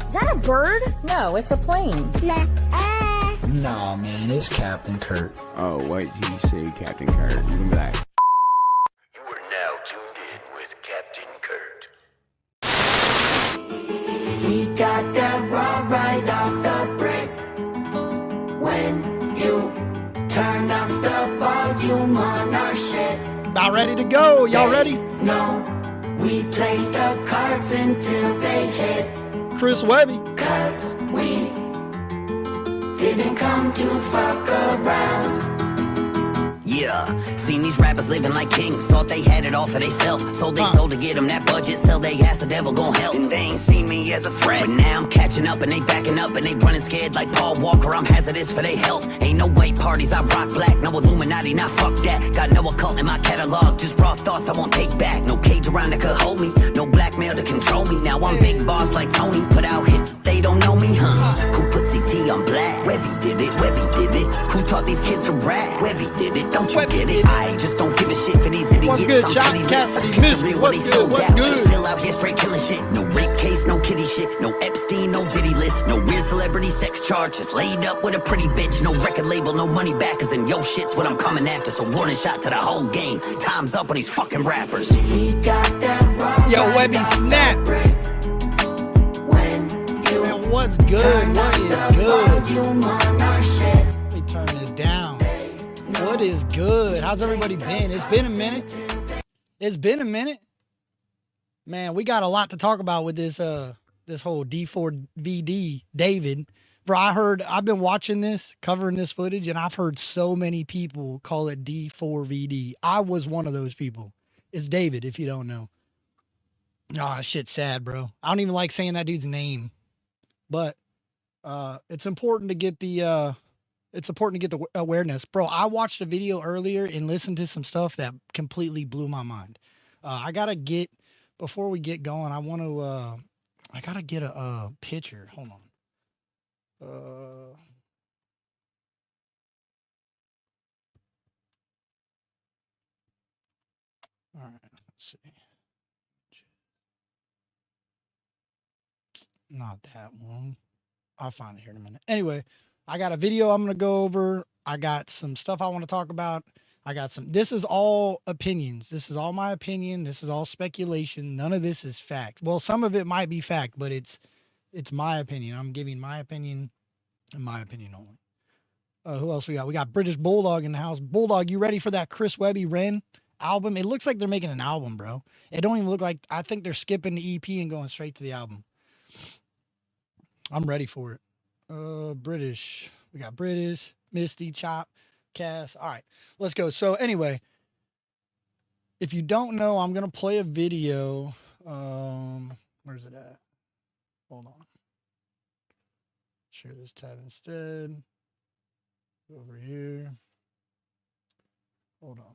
Is that a bird? No, it's a plane. Nah. Nah, man, it's Captain Kurt. Oh, what did you say, Captain Kurt? You can be like, You are now tuned in with Captain Kurt. We got that raw right off the break. When you turn up the volume on our shit. About ready to go. Y'all ready? No, we play the cards until they hit. Chris Webby. Cause we didn't come to fuck around. Yeah, seen these rappers living like kings. Thought they had it all for theyself. Sold they soul to get them that budget. Sell they ass, the devil gon' help. And they ain't seen me as a threat. But now I'm catching up and they backing up and they running scared like Paul Walker. I'm hazardous for their health. Ain't no white parties, I rock black. No Illuminati, not fuck that. Got no occult in my catalog. Just raw thoughts I won't take back. No cage around that could hold me. No blackmail to control me. Now I'm big boss like Tony. Put out hits if they don't know me, huh? Who put CT on black? Webby did it, Webby did it. Who taught these kids to rap? Webby did it, don't you get it? I just don't give a shit for these idiots. What's good, Shot Cassidy? Missed. What's good? What's good? Still out here straight killing shit. No rape case, no kitty shit. No Epstein, no Diddy list. No weird celebrity sex charges. Laid up with a pretty bitch. No record label, no money backers. And yo shit's what I'm coming after. So warning shot to the whole game. Time's up on these fucking rappers. We got that raw Yo, right Webby, off snap. the break. When you Man, what's good? What is good? volume on our shit. Let me turn this down. What is good? How's everybody been? It's been a minute. It's been a minute. Man, we got a lot to talk about with this this whole D4VD David. Bro, I've been watching this, covering this footage, and I've heard so many people call it D4VD. I was one of those people. It's David, if you don't know. Ah, shit's sad, bro. I don't even like saying that dude's name. But it's important to get the awareness. Bro, I watched a video earlier and listened to some stuff that completely blew my mind. Before we get going, I gotta get a picture. Hold on. All right, let's see. Not that one. I'll find it here in a minute. Anyway, I got a video I'm going to go over. I got some stuff I want to talk about. This is all opinions. This is all my opinion. This is all speculation. None of this is fact. Well, some of it might be fact, but it's my opinion. I'm giving my opinion and my opinion only. Who else we got? We got British Bulldog in the house. Bulldog, you ready for that Chris Webby Wren album? It looks like they're making an album, bro. It don't even look like, I think they're skipping the EP and going straight to the album. I'm ready for it. British. We got British, Misty, Chop, Cass. All right, let's go. So anyway, if you don't know, I'm going to play a video. Where's it at? Hold on. Share this tab instead. Over here. Hold on.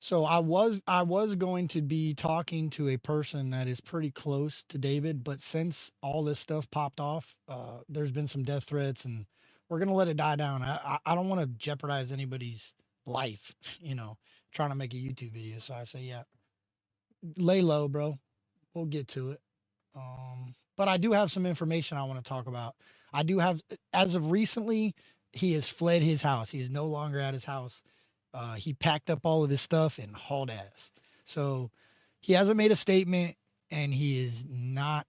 So I was going to be talking to a person that is pretty close to David, but since all this stuff popped off, there's been some death threats, and we're gonna let it die down. I don't want to jeopardize anybody's life, trying to make a YouTube video. So I say, yeah, lay low, bro. We'll get to it. But I do have some information I want to talk about. I do have, as of recently, he has fled his house. He is no longer at his house. He packed up all of his stuff and hauled ass. So he hasn't made a statement, and he is not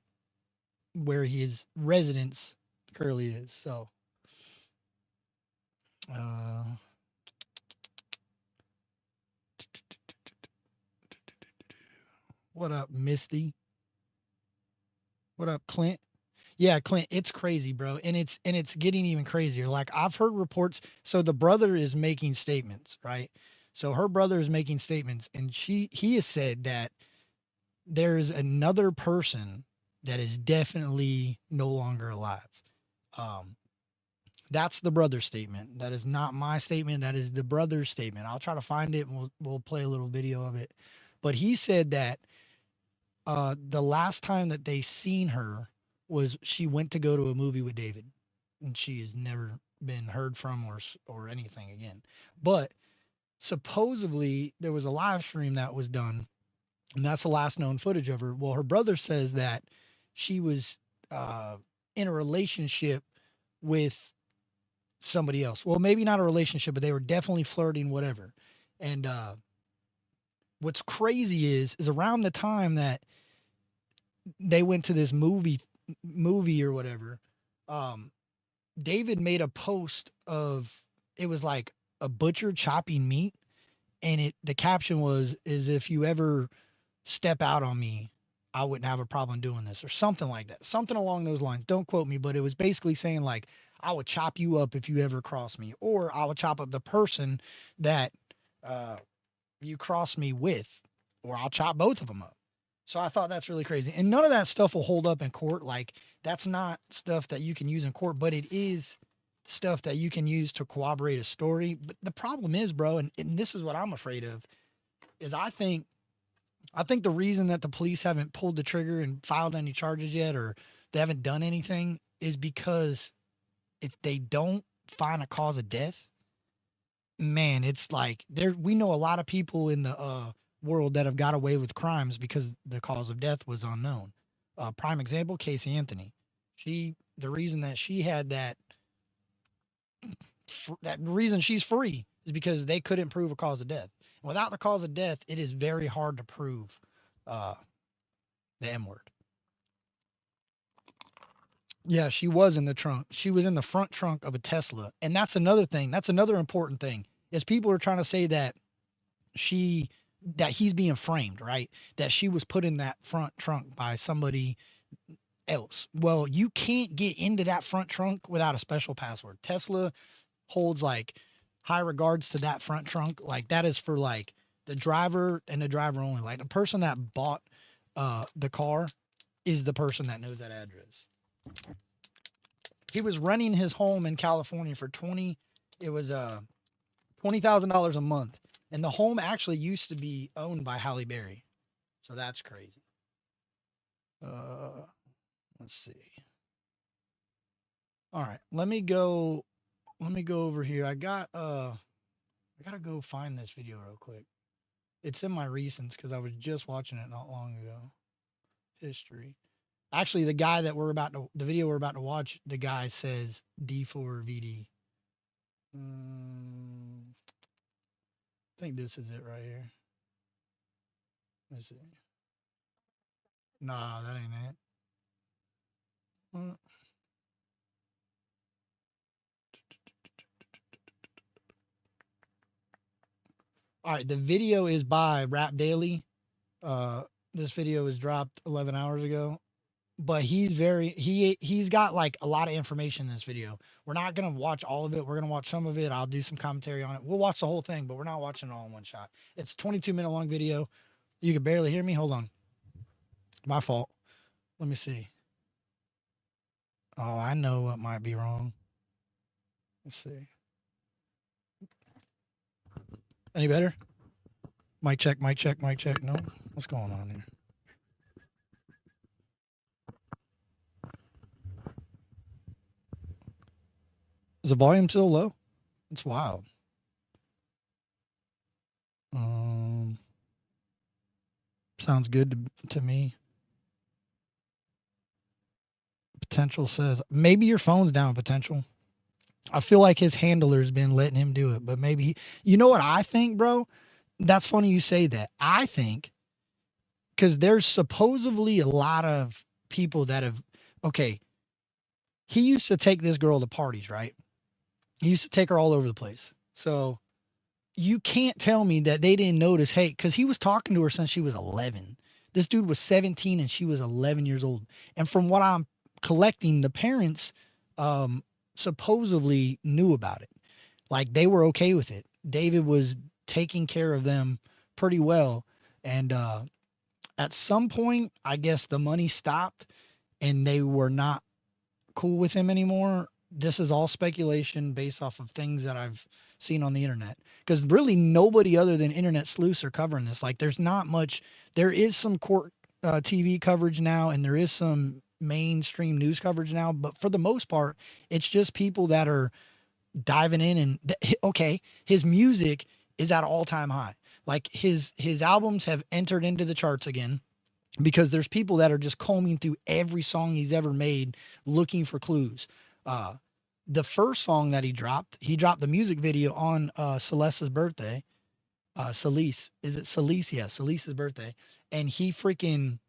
where his residence currently is. So, what up, Misty? What up, Clint? Yeah, Clint, it's crazy, bro. And it's getting even crazier. Like, I've heard reports. So the brother is making statements, right? So her brother is making statements, and he has said that there's another person that is definitely no longer alive. That's the brother's statement. That is not my statement. That is the brother's statement. I'll try to find it, and we'll play a little video of it. But he said that the last time that they seen her was she went to go to a movie with David, and she has never been heard from or anything again. But supposedly there was a live stream that was done, and that's the last known footage of her. Well, her brother says that she was uh, in a relationship with somebody else. Well, maybe not a relationship, but they were definitely flirting, whatever. And what's crazy is around the time that they went to this movie or whatever, um, David made a post of, it was like a butcher chopping meat, and the caption was, is if you ever step out on me, I wouldn't have a problem doing this, or something like that. Something along those lines. Don't quote me, but it was basically saying like, I would chop you up if you ever cross me, or I would chop up the person that uh, you cross me with, or I'll chop both of them up. So I thought that's really crazy. And none of that stuff will hold up in court. Like, that's not stuff that you can use in court, but it is stuff that you can use to corroborate a story. But the problem is, bro, and this is what I'm afraid of, is I think the reason that the police haven't pulled the trigger and filed any charges yet, or they haven't done anything, is because if they don't find a cause of death, man, it's like we know a lot of people in the world that have got away with crimes because the cause of death was unknown. Prime example, Casey Anthony. The reason that she had that reason she's free is because they couldn't prove a cause of death. Without the cause of death, it is very hard to prove uh, the M word. Yeah, she was in the trunk. She was in the front trunk of a Tesla. And that's another thing. That's another important thing, is people are trying to say that he's being framed, right? That she was put in that front trunk by somebody else. Well, you can't get into that front trunk without a special password. Tesla holds like high regards to that front trunk. Like, that is for like the driver and the driver only. Like, the person that bought the car is the person that knows that address. He was renting his home in California for $20,000 a month. And the home actually used to be owned by Halle Berry. So that's crazy. Let's see. All right, let me go over here. I gotta go find this video real quick. It's in my recents because I was just watching it not long ago. History. Actually, the video we're about to watch, the guy says D4VD. I think this is it right here. Let's see. Nah, that ain't it. All right, the video is by Rap Daily. This video was dropped 11 hours ago, but he's got like a lot of information in this video. We're not gonna watch all of it. We're gonna watch some of it. I'll do some commentary on it. We'll watch the whole thing, but we're not watching it all in one shot. It's a 22-minute long video. You can barely hear me. Hold on. My fault. Let me see. Oh, I know what might be wrong. Let's see. Any better? Mic check, mic check, mic check. No? What's going on here? Is the volume still low? It's wild. Sounds good to me. Potential says, maybe your phone's down, Potential. I feel like his handler's been letting him do it, but maybe you know what I think, bro? That's funny you say that. I think because there's supposedly a lot of people that have, okay, he used to take this girl to parties, right? He used to take her all over the place. So you can't tell me that they didn't notice, hey, because he was talking to her since she was 11. This dude was 17 and she was 11 years old. And from what I'm collecting, the parents supposedly knew about it. Like, they were okay with it. David was taking care of them pretty well. And at some point, I guess the money stopped and they were not cool with him anymore. This is all speculation based off of things that I've seen on the internet, because really nobody other than internet sleuths are covering this. Like, there's not much. There is some court TV coverage now, and there is some mainstream news coverage now, but for the most part, it's just people that are diving in and okay, his music is at all-time high. Like his albums have entered into the charts again because there's people that are just combing through every song he's ever made looking for clues. Uh, the first song that he dropped the music video on Celeste's birthday. Celeste, is it Celeste? Yeah, Celeste's birthday. And he freaking,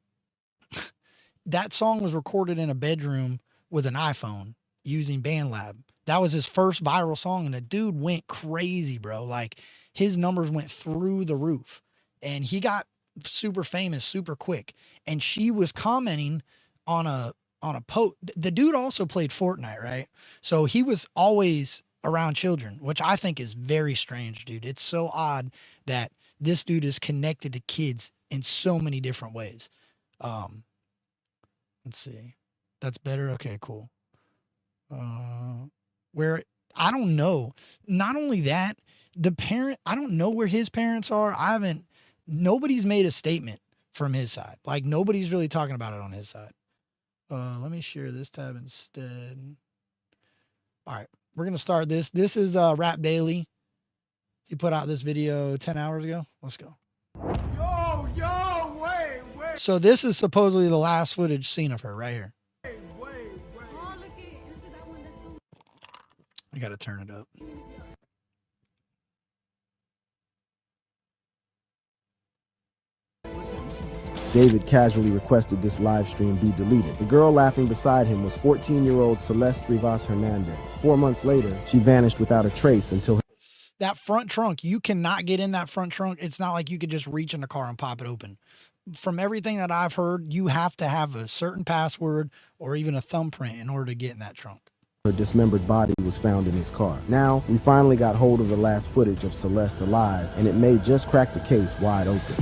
that song was recorded in a bedroom with an iPhone using BandLab. That was his first viral song, and the dude went crazy, bro. Like his numbers went through the roof, and he got super famous super quick. And she was commenting on a post. The dude also played Fortnite, right? So he was always around children, which I think is very strange, dude. It's so odd that this dude is connected to kids in so many different ways. Um, let's see. That's better. Okay, cool. Where I don't know. Not only that, the parent, I don't know where his parents are. Nobody's made a statement from his side. Like nobody's really talking about it on his side. Let me share this tab instead. All right, we're gonna start this. This is Rap Daily. He put out this video 10 hours ago. Let's go. Yo, wait. So this is supposedly the last footage seen of her right here. I gotta turn it up. David casually requested this live stream be deleted. The girl laughing beside him was 14-year-old Celeste Rivas Hernandez. 4 months later, she vanished without a trace until that front trunk, you cannot get in that front trunk. It's not like you could just reach in the car and pop it open. From everything that I've heard, you have to have a certain password or even a thumbprint in order to get in that trunk. Her dismembered body was found in his car. Now, we finally got hold of the last footage of Celeste alive, and it may just crack the case wide open.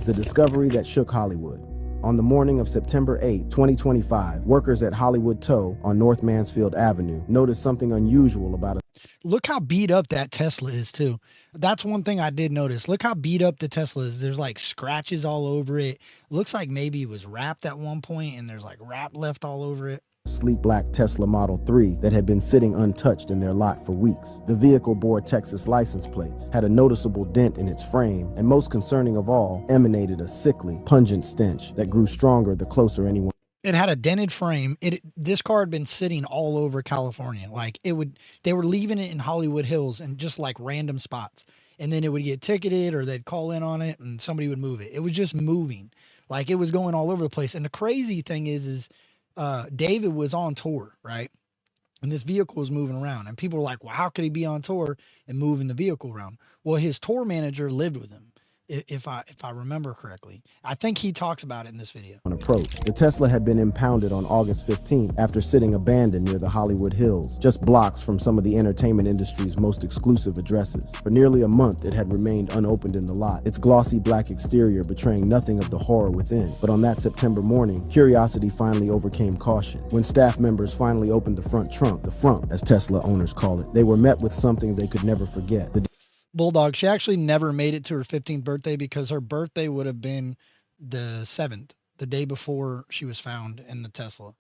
The discovery that shook Hollywood. On the morning of September 8, 2025, workers at Hollywood Tow on North Mansfield Avenue noticed something unusual about a... Look how beat up that Tesla is too. That's one thing I did notice. Look how beat up the Tesla is. There's like scratches all over it. Looks like maybe it was wrapped at one point and there's like wrap left all over it. Sleek black Tesla Model 3 that had been sitting untouched in their lot for weeks. The vehicle bore Texas license plates, had a noticeable dent in its frame, and most concerning of all, emanated a sickly, pungent stench that grew stronger the closer anyone... It had a dented frame. This car had been sitting all over California. Like they were leaving it in Hollywood Hills and just like random spots. And then it would get ticketed or they'd call in on it and somebody would move it. It was just moving. Like it was going all over the place. And the crazy thing is David was on tour, right? And this vehicle was moving around. And people were like, well, how could he be on tour and moving the vehicle around? Well, his tour manager lived with him. If I remember correctly. I think he talks about it in this video. On approach, the Tesla had been impounded on August 15th after sitting abandoned near the Hollywood Hills, just blocks from some of the entertainment industry's most exclusive addresses. For nearly a month, it had remained unopened in the lot, its glossy black exterior betraying nothing of the horror within. But on that September morning, curiosity finally overcame caution. When staff members finally opened the front trunk, the front, as Tesla owners call it, they were met with something they could never forget. Bulldog, she actually never made it to her 15th birthday because her birthday would have been the 7th, the day before she was found in the Tesla.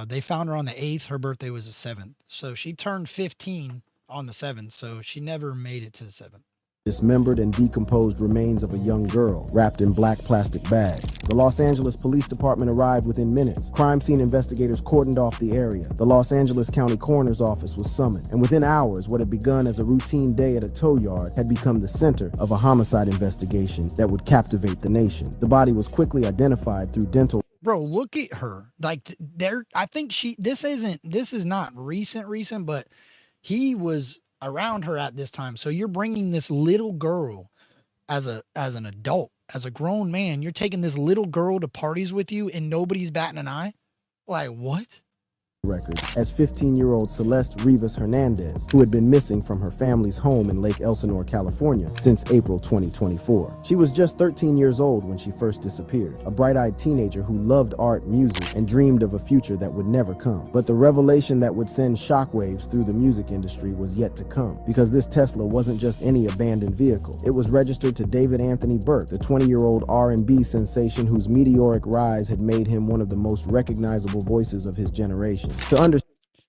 They found her on the 8th. Her birthday was the 7th. So she turned 15 on the 7th. So she never made it to the 7th. Dismembered and decomposed remains of a young girl wrapped in black plastic bags. The Los Angeles Police Department arrived within minutes. Crime scene investigators cordoned off the area. The Los Angeles County Coroner's Office was summoned. And within hours, what had begun as a routine day at a tow yard had become the center of a homicide investigation that would captivate the nation. The body was quickly identified through dental... Bro, look at her. Like I think this is not recent, but he was around her at this time. So you're bringing this little girl as an adult, as a grown man. You're taking this little girl to parties with you and nobody's batting an eye? Like, what? Record as 15-year-old Celeste Rivas Hernandez, who had been missing from her family's home in Lake Elsinore, California since April 2024. She was just 13 years old when she first disappeared, a bright-eyed teenager who loved art, music, and dreamed of a future that would never come. But the revelation that would send shockwaves through the music industry was yet to come, because this Tesla wasn't just any abandoned vehicle. It was registered to David Anthony Burke, the 20-year-old R&B sensation whose meteoric rise had made him one of the most recognizable voices of his generation.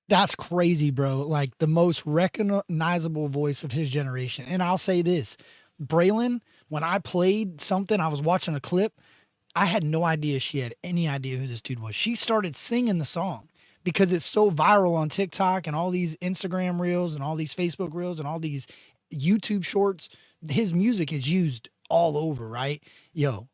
That's crazy, bro. Like the most recognizable voice of his generation. And I'll say this, Braylon, when I played something, I was watching a clip, I had no idea she had any idea who this dude was. She started singing the song because it's so viral on TikTok and all these Instagram reels and all these Facebook reels and all these YouTube shorts. His music is used all over, right? Yo,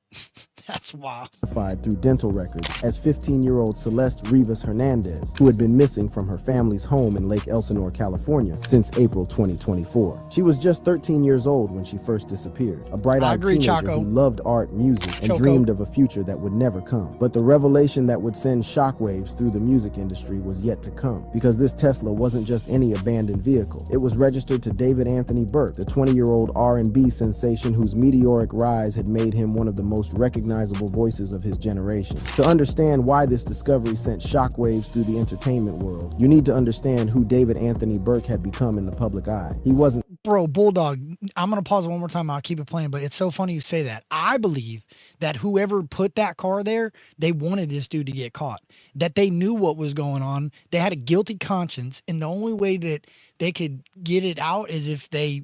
that's wild. Identified through dental records as 15-year-old Celeste Rivas Hernandez, who had been missing from her family's home in Lake Elsinore, California, since April 2024. She was just 13 years old when she first disappeared, a bright-eyed teenager Chaco. who loved art, music, and Choco. dreamed of a future that would never come. But the revelation that would send shockwaves through the music industry was yet to come, because this Tesla wasn't just any abandoned vehicle. It was registered to David Anthony Burke, the 20-year-old R&B sensation whose meteoric rise had made him one of the most recognizable voices of his generation. To understand why this discovery sent shockwaves through the entertainment world, you need to understand who David Anthony Burke had become in the public eye. He wasn't Bro, Bulldog, I'm going to pause one more time. I'll keep it playing, but it's so funny you say that. I believe that whoever put that car there, they wanted this dude to get caught, that they knew what was going on. They had a guilty conscience, and the only way that they could get it out is if they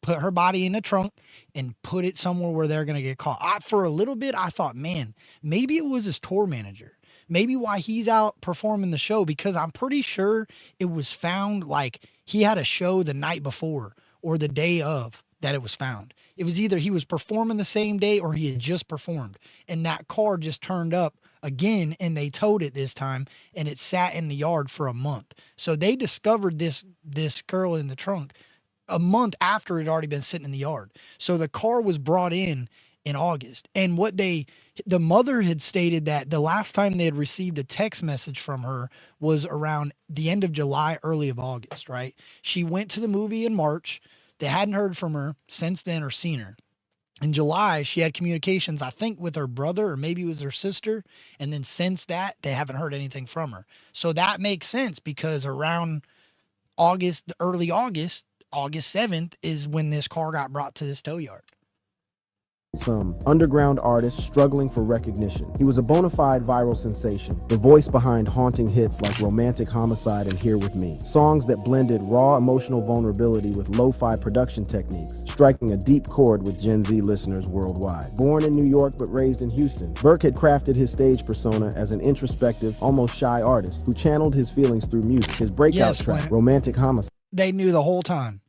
put her body in a trunk and put it somewhere where they're going to get caught. For a little bit, I thought, man, maybe it was his tour manager. Maybe why he's out performing the show, because I'm pretty sure it was found like he had a show the night before or the day of that it was found. It was either he was performing the same day or he had just performed. And that car just turned up again and they towed it this time and it sat in the yard for a month. So they discovered this girl in the trunk a month after it had already been sitting in the yard. So the car was brought in August. And the mother had stated that the last time they had received a text message from her was around the end of July, early of August, right? She went to the movie in March. They hadn't heard from her since then or seen her. In July, she had communications, I think, with her brother or maybe it was her sister. And then since that, they haven't heard anything from her. So that makes sense because around August, early August 7th is when this car got brought to this tow yard. Some underground artist struggling for recognition. He was a bona fide viral sensation, the voice behind haunting hits like Romantic Homicide and Here With Me, songs that blended raw emotional vulnerability with lo-fi production techniques, striking a deep chord with Gen Z listeners worldwide. Born in New York but raised in Houston, Burke had crafted his stage persona as an introspective, almost shy artist who channeled his feelings through music. His breakout track, Romantic Homicide, they knew the whole time,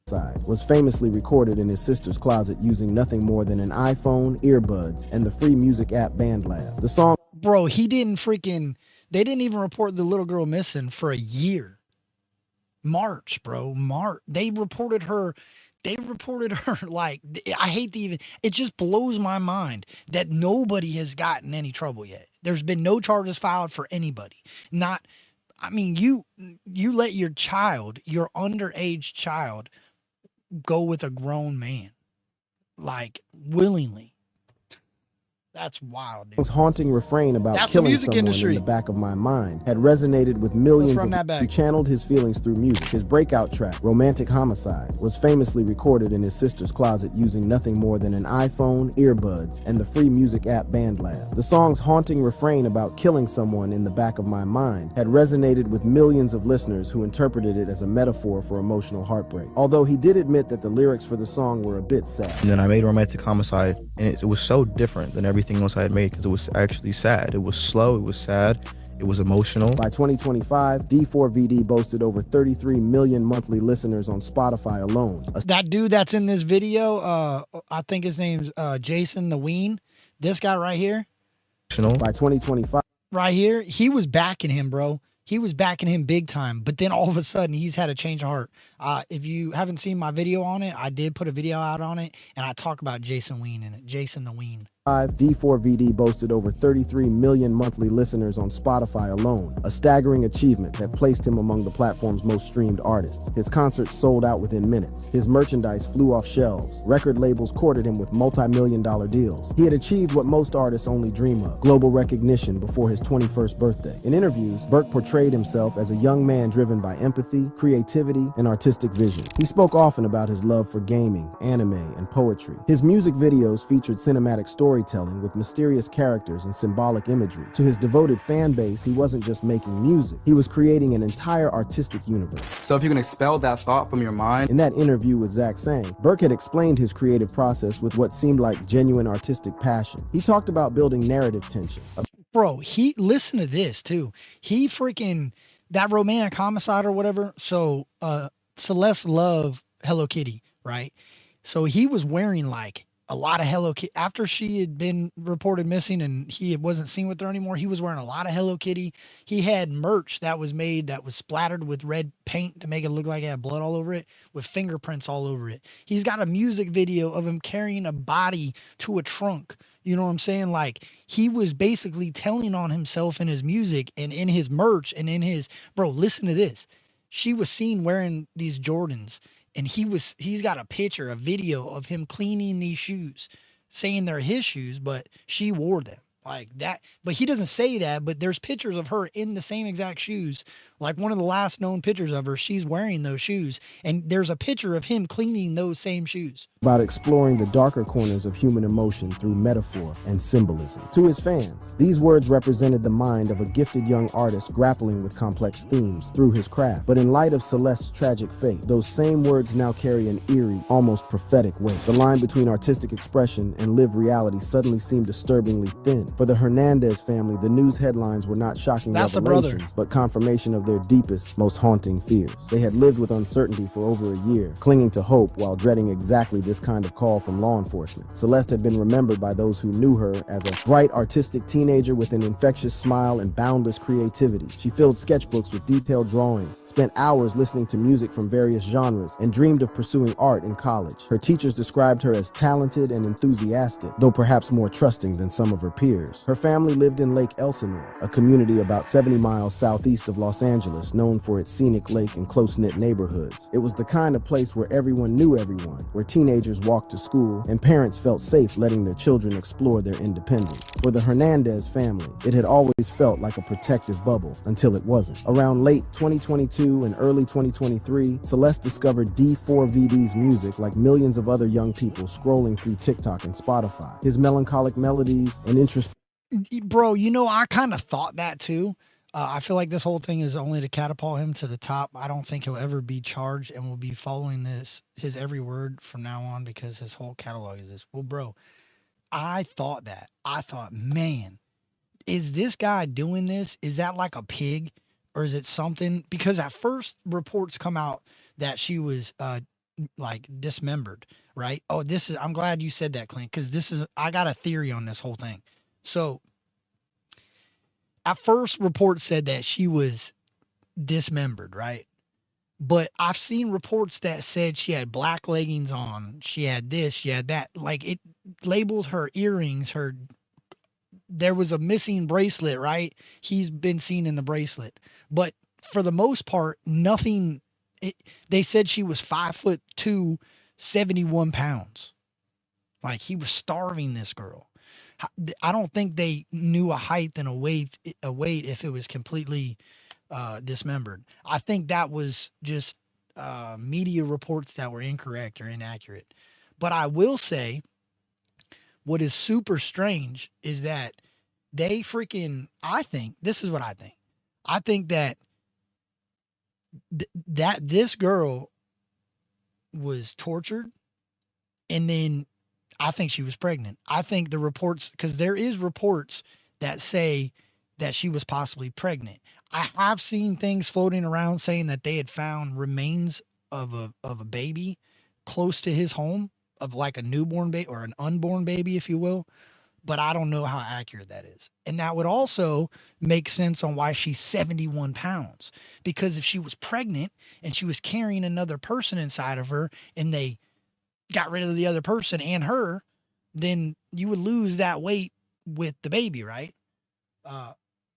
was famously recorded in his sister's closet using nothing more than an iPhone, earbuds, and the free music app BandLab. The song, bro, they didn't even report the little girl missing for a year. March. They reported her like, I hate to even, it just blows my mind that nobody has gotten any trouble yet. There's been no charges filed for anybody. You let your underage child go with a grown man, like willingly. That's wild, dude. His haunting refrain about killing someone in the back of my mind had resonated with millions who channeled his feelings through music. His breakout track, Romantic Homicide, was famously recorded in his sister's closet using nothing more than an iPhone, earbuds, and the free music app BandLab. The song's haunting refrain about killing someone in the back of my mind had resonated with millions of listeners who interpreted it as a metaphor for emotional heartbreak. Although he did admit that the lyrics for the song were a bit sad. And then I made Romantic Homicide, and it was so different than everything else I had made because it was actually sad. It was slow, it was sad, it was emotional. By 2025, D4VD boasted over 33 million monthly listeners on Spotify alone. That dude that's in this video, I think his name's Jason the Ween. This guy right here. By 2025. Right here, he was backing him, bro. He was backing him big time, but then all of a sudden he's had a change of heart. If you haven't seen my video on it, I did put a video out on it, and I talk about Jason Ween in it. Jason the Ween. D4VD boasted over 33 million monthly listeners on Spotify alone, a staggering achievement that placed him among the platform's most streamed artists. His concerts sold out within minutes. His merchandise flew off shelves. Record labels courted him with multi-million-dollar deals. He had achieved what most artists only dream of, global recognition before his 21st birthday. In interviews, Burke portrayed himself as a young man driven by empathy, creativity, and artistic vision. He spoke often about his love for gaming, anime, and poetry. His music videos featured cinematic stories storytelling with mysterious characters and symbolic imagery. To his devoted fan base, he wasn't just making music, he was creating an entire artistic universe. So if you can expel that thought from your mind. In that interview with Zach Sang, Burke had explained his creative process with what seemed like genuine artistic passion. He talked about building narrative tension. Bro, listen to this too. He freaking, that romantic homicide or whatever. So Celeste loved Hello Kitty, right? So he was wearing like a lot of Hello Kitty after she had been reported missing and he wasn't seen with her anymore. He was wearing a lot of Hello Kitty. He had merch that was made that was splattered with red paint to make it look like it had blood all over it, with fingerprints all over it. He's got a music video of him carrying a body to a trunk. You know what I'm saying? Like, he was basically telling on himself in his music and in his merch and in his, bro, listen to this. She was seen wearing these Jordans and he's got a picture, a video of him cleaning these shoes, saying they're his shoes, but she wore them like that. But he doesn't say that, but there's pictures of her in the same exact shoes. Like one of the last known pictures of her, she's wearing those shoes. And there's a picture of him cleaning those same shoes. About exploring the darker corners of human emotion through metaphor and symbolism. To his fans, these words represented the mind of a gifted young artist grappling with complex themes through his craft. But in light of Celeste's tragic fate, those same words now carry an eerie, almost prophetic weight. The line between artistic expression and lived reality suddenly seemed disturbingly thin. For the Hernandez family, the news headlines were not shocking revelations, but confirmation of their deepest, most haunting fears. They had lived with uncertainty for over a year, clinging to hope while dreading exactly this kind of call from law enforcement. Celeste had been remembered by those who knew her as a bright, artistic teenager with an infectious smile and boundless creativity. She filled sketchbooks with detailed drawings, spent hours listening to music from various genres, and dreamed of pursuing art in college. Her teachers described her as talented and enthusiastic, though perhaps more trusting than some of her peers. Her family lived in Lake Elsinore, a community about 70 miles southeast of Los Angeles, known for its scenic lake and close-knit neighborhoods. It was the kind of place where everyone knew everyone, where teenagers walked to school and parents felt safe letting their children explore their independence. For the Hernandez family, it had always felt like a protective bubble until it wasn't. Around late 2022 and early 2023, Celeste discovered D4VD's music like millions of other young people scrolling through TikTok and Spotify. His melancholic melodies and Bro, you know, I kind of thought that too. I feel like this whole thing is only to catapult him to the top. I don't think he'll ever be charged and will be following his every word from now on because his whole catalog is this. Well, bro, I thought that. I thought, man, is this guy doing this? Is that like a pig or is it something? Because at first reports come out that she was like dismembered, right? Oh, I'm glad you said that, Clint, because I got a theory on this whole thing. So at first, reports said that she was dismembered, right? But I've seen reports that said she had black leggings on, she had this, she had that. Like, it labeled her earrings, there was a missing bracelet, right? He's been seen in the bracelet. But for the most part, nothing. They said she was 5'2", 71 pounds. Like, he was starving this girl. I don't think they knew a height and a weight if it was completely dismembered. I think that was just media reports that were incorrect or inaccurate. But I will say, what is super strange is that I think this is what I think. I think that that this girl was tortured, and then I think she was pregnant. I think the reports, because there is reports that say that she was possibly pregnant. I have seen things floating around saying that they had found remains of a baby close to his home, of like a newborn baby or an unborn baby, if you will. But I don't know how accurate that is. And that would also make sense on why she's 71 pounds. Because if she was pregnant and she was carrying another person inside of her and they got rid of the other person and her, then you would lose that weight with the baby, right?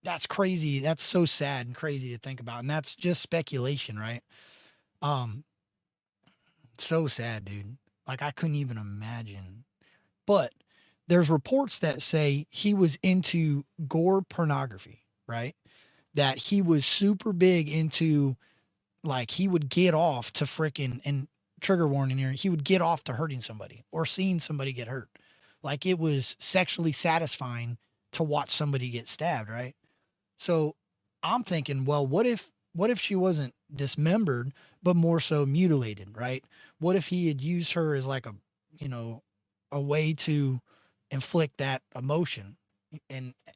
That's crazy. That's so sad and crazy to think about. And that's just speculation, right? So sad, dude. Like, I couldn't even imagine. But there's reports that say he was into gore pornography, right? That he was super big into, like, he would get off to frickin', and trigger warning here, he would get off to hurting somebody or seeing somebody get hurt. Like it was sexually satisfying to watch somebody get stabbed, right? So I'm thinking, well, what if she wasn't dismembered, but more so mutilated, right? What if he had used her as like a, you know, a way to inflict that emotion?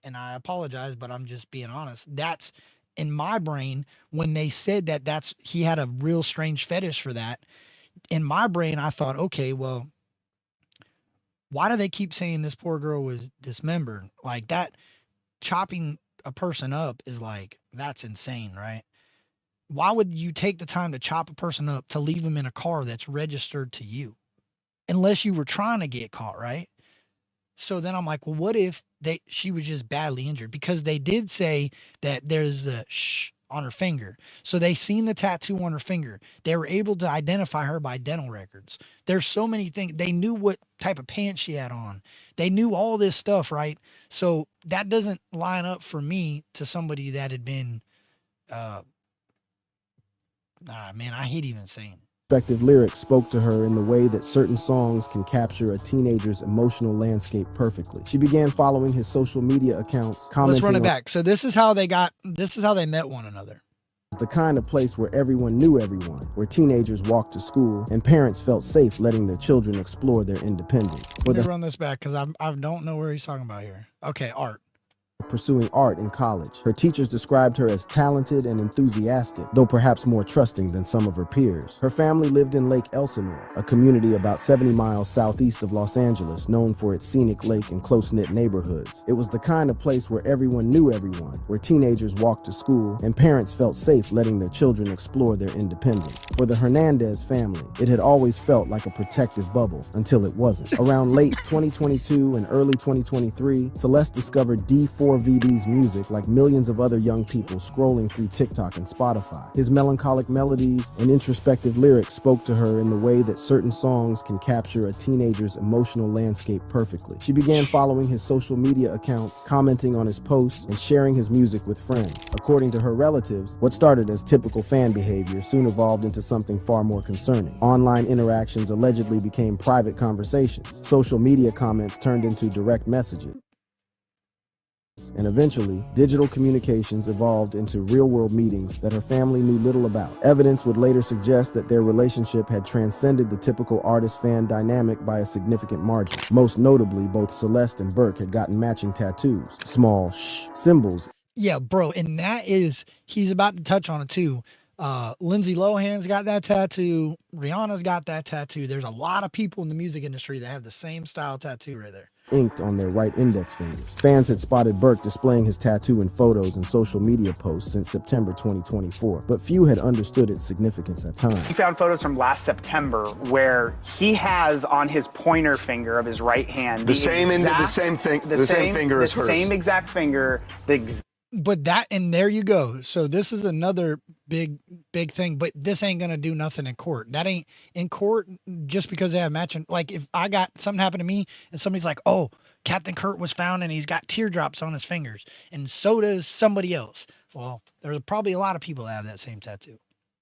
And I apologize, but I'm just being honest. That's in my brain when they said that that's he had a real strange fetish for that. In my brain, I thought, okay, well, why do they keep saying this poor girl was dismembered? Like that chopping a person up is like that's insane, right? Why would you take the time to chop a person up to leave them in a car that's registered to you? Unless you were trying to get caught, right? So then I'm like, well, what if she was just badly injured? Because they did say that there's a on her finger. So they seen the tattoo on her finger. They were able to identify her by dental records. There's so many things. They knew what type of pants she had on. They knew all this stuff, right? So that doesn't line up for me to somebody that had been uh man, I hate even saying it. Respective lyrics spoke to her in the way that certain songs can capture a teenager's emotional landscape perfectly. She began following his social media accounts, Let's run commenting it on back. So this is how they met one another. the kind of place where everyone knew everyone, where teenagers walked to school and parents felt safe letting their children explore their independence. Let me run this back because I don't know where he's talking about here. Okay, art. Pursuing art in college, her teachers described her as talented and enthusiastic, though perhaps more trusting than some of her peers. Her family lived in Lake Elsinore, a community about 70 miles southeast of Los Angeles, known for its scenic lake and close-knit neighborhoods. It was the kind of place where everyone knew everyone, where teenagers walked to school and parents felt safe letting their children explore their independence. For the Hernandez family, it had always felt like a protective bubble until it wasn't. Around late 2022 and early 2023, Celeste discovered D4VD's music like millions of other young people scrolling through TikTok and Spotify. His melancholic melodies and introspective lyrics spoke to her in the way that certain songs can capture a teenager's emotional landscape perfectly. She began following his social media accounts, commenting on his posts, and sharing his music with friends. According to her relatives, what started as typical fan behavior soon evolved into something far more concerning. Online interactions allegedly became private conversations. Social media comments turned into direct messages. And eventually, digital communications evolved into real-world meetings that her family knew little about. Evidence would later suggest that their relationship had transcended the typical artist-fan dynamic by a significant margin. Most notably, both Celeste and Burke had gotten matching tattoos, small symbols. Yeah, bro, and that is he's about to touch on it too. Lindsay Lohan's got that tattoo. Rihanna's got that tattoo. There's a lot of people in the music industry that have the same style tattoo right there. Inked on their right index fingers. Fans had spotted Burke displaying his tattoo in photos and social media posts since September 2024, but few had understood its significance at time. We found photos from last September where he has on his pointer finger of his right hand The same finger as hers. The same exact finger, But that, and there you go. So this is another big thing, but this ain't gonna do nothing in court. That ain't in court just because they have matching. Like if I got something happen to me and somebody's like, oh, Captain Kurt was found and he's got teardrops on his fingers, and so does somebody else. Well, there's probably a lot of people that have that same tattoo.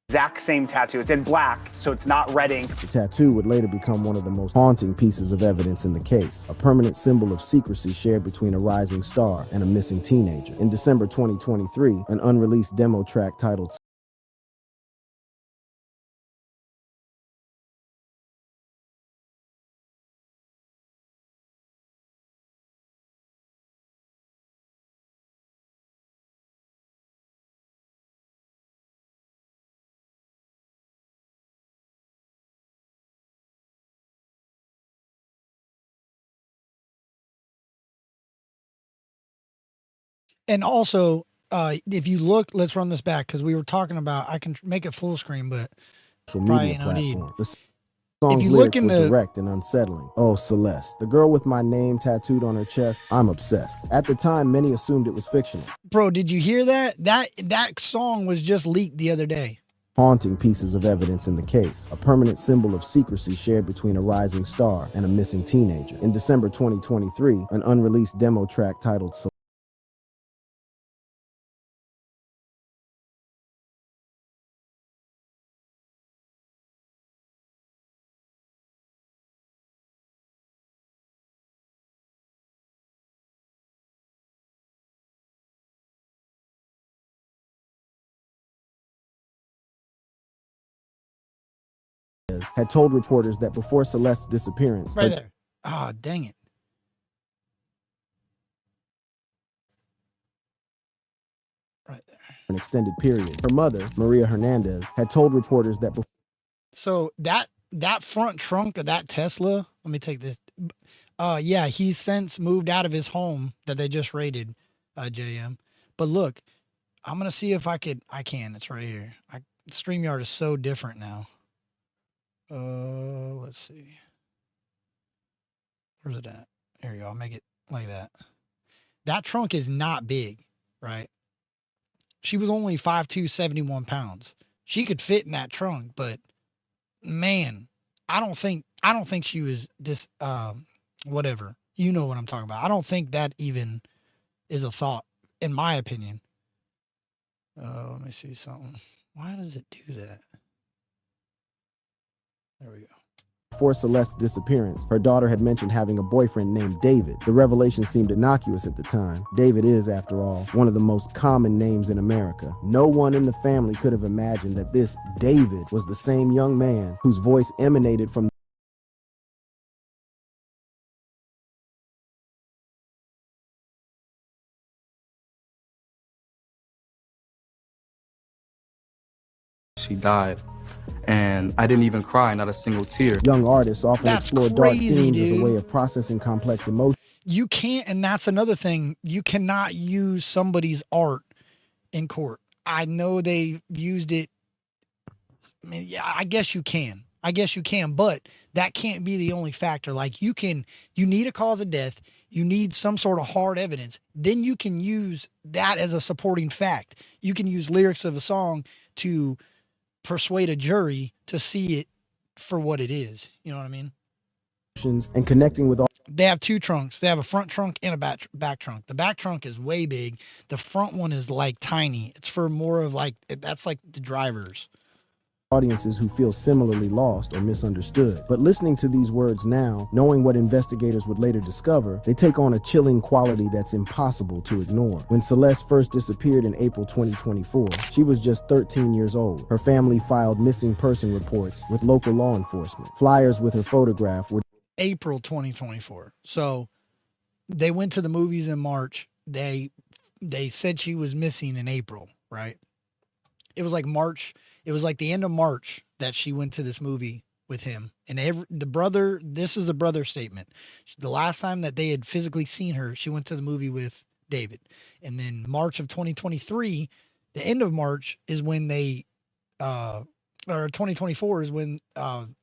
exact same tattoo. It's in black, so it's not red ink. The tattoo would later become one of the most haunting pieces of evidence in the case, a permanent symbol of secrecy shared between a rising star and a missing teenager. In December 2023, an unreleased demo track titled And also, if you look, let's run this back because we were talking about. I can make it full screen, but social probably media no need. platform. The song's you look lyrics were into- direct and unsettling. Oh, Celeste, the girl with my name tattooed on her chest, I'm obsessed. At the time, many assumed it was fictional. Bro, did you hear that? That song was just leaked the other day. Haunting pieces of evidence in the case, a permanent symbol of secrecy shared between a rising star and a missing teenager. In December 2023, an unreleased demo track titled Hernandez had told reporters that before Celeste's disappearance, Right there. Ah, dang it. Right there. an extended period, her mother, Maria Hernandez, had told reporters that before. So that front trunk of that Tesla, let me take this. Yeah, he's since moved out of his home that they just raided, JM. But look, I'm gonna see if I can. It's right here. StreamYard is so different now. Let's see. Where's it at? There you go. I'll make it like that. That trunk is not big, right? She was only 5'2", 71 pounds. She could fit in that trunk, but man, I don't think she was this whatever. You know what I'm talking about. I don't think that even is a thought, in my opinion. Let me see something. Why does it do that? There we go. Before Celeste's disappearance, her daughter had mentioned having a boyfriend named David. The revelation seemed innocuous at the time. David is, after all, one of the most common names in America. No one in the family could have imagined that this David was the same young man whose voice emanated from She died. And I didn't even cry, not a single tear. Young artists often That's explore dark crazy, themes as a dude. way of processing complex emotions. You can't, and that's another thing. You cannot use somebody's art in court. I know they used it. I mean, yeah, I guess you can. But that can't be the only factor. Like you need a cause of death. You need some sort of hard evidence. Then you can use that as a supporting fact. You can use lyrics of a song to persuade a jury to see it for what it is. You know what I mean? And connecting with all. They have two trunks. They have a front trunk and a back trunk. The back trunk is way big. The front one is like tiny. It's for more of like, that's like the drivers. Audiences who feel similarly lost or misunderstood. But listening to these words now, knowing what investigators would later discover, they take on a chilling quality that's impossible to ignore. When Celeste first disappeared in April 2024, she was just 13 years old. Her family filed missing person reports with local law enforcement. Flyers with her photograph were April 2024. So they went to the movies in March. They said she was missing in April, right? It was like March. It was like the end of March that she went to this movie with him. And this is a brother statement. The last time that they had physically seen her, she went to the movie with David. And then March of 2023, the end of March is when they, or 2024 is when,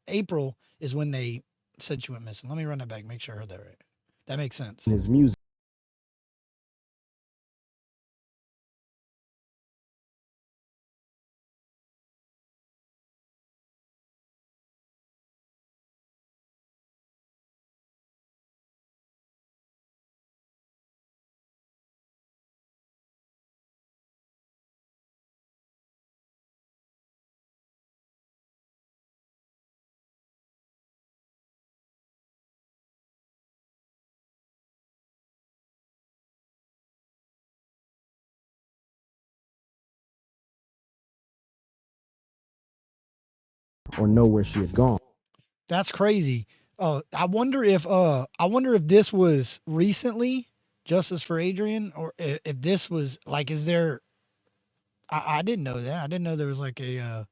April is when they said she went missing. Let me run that back, make sure I heard that right. That makes sense. his music. Or know where she had gone. That's crazy. I wonder if this was recently Justice for Adrian, or if this was like, is there? I didn't know that. I didn't know there was like a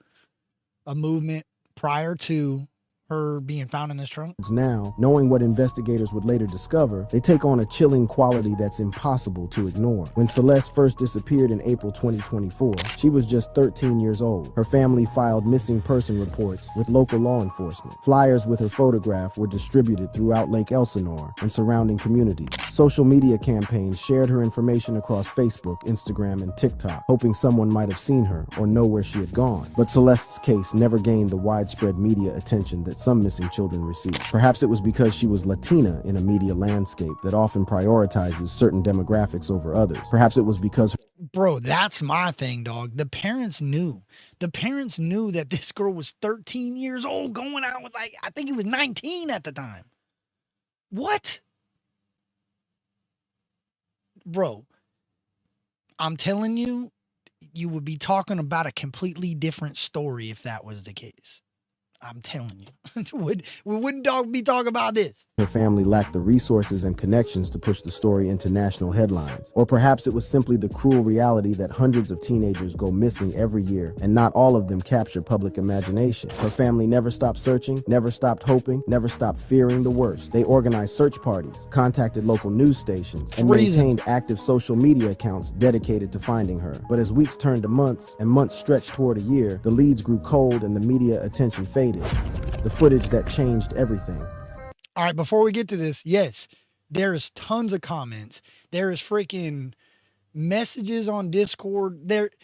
movement prior to her being found in this trunk. Now, knowing what investigators would later discover, they take on a chilling quality that's impossible to ignore. When Celeste first disappeared in April 2024, she was just 13 years old. Her family filed missing person reports with local law enforcement. Flyers with her photograph were distributed throughout Lake Elsinore and surrounding communities. Social media campaigns shared her information across Facebook, Instagram, and TikTok, hoping someone might have seen her or know where she had gone. But Celeste's case never gained the widespread media attention that some missing children receive. Perhaps it was because she was Latina in a media landscape that often prioritizes certain demographics over others. Perhaps it was because Bro, that's my thing, dog. The parents knew. The parents knew that this girl was 13 years old going out with, like, I think he was 19 at the time. What? Bro, I'm telling you, you would be talking about a completely different story if that was the case. I'm telling you, we wouldn't be talking about this. Her family lacked the resources and connections to push the story into national headlines. Or perhaps it was simply the cruel reality that hundreds of teenagers go missing every year, and not all of them capture public imagination. Her family never stopped searching, never stopped hoping, never stopped fearing the worst. They organized search parties, contacted local news stations, and maintained active social media accounts dedicated to finding her. But as weeks turned to months, and months stretched toward a year, the leads grew cold and the media attention faded. The footage that changed everything. All right, before we get to this, yes, there's tons of comments. There is freaking messages on Discord. There's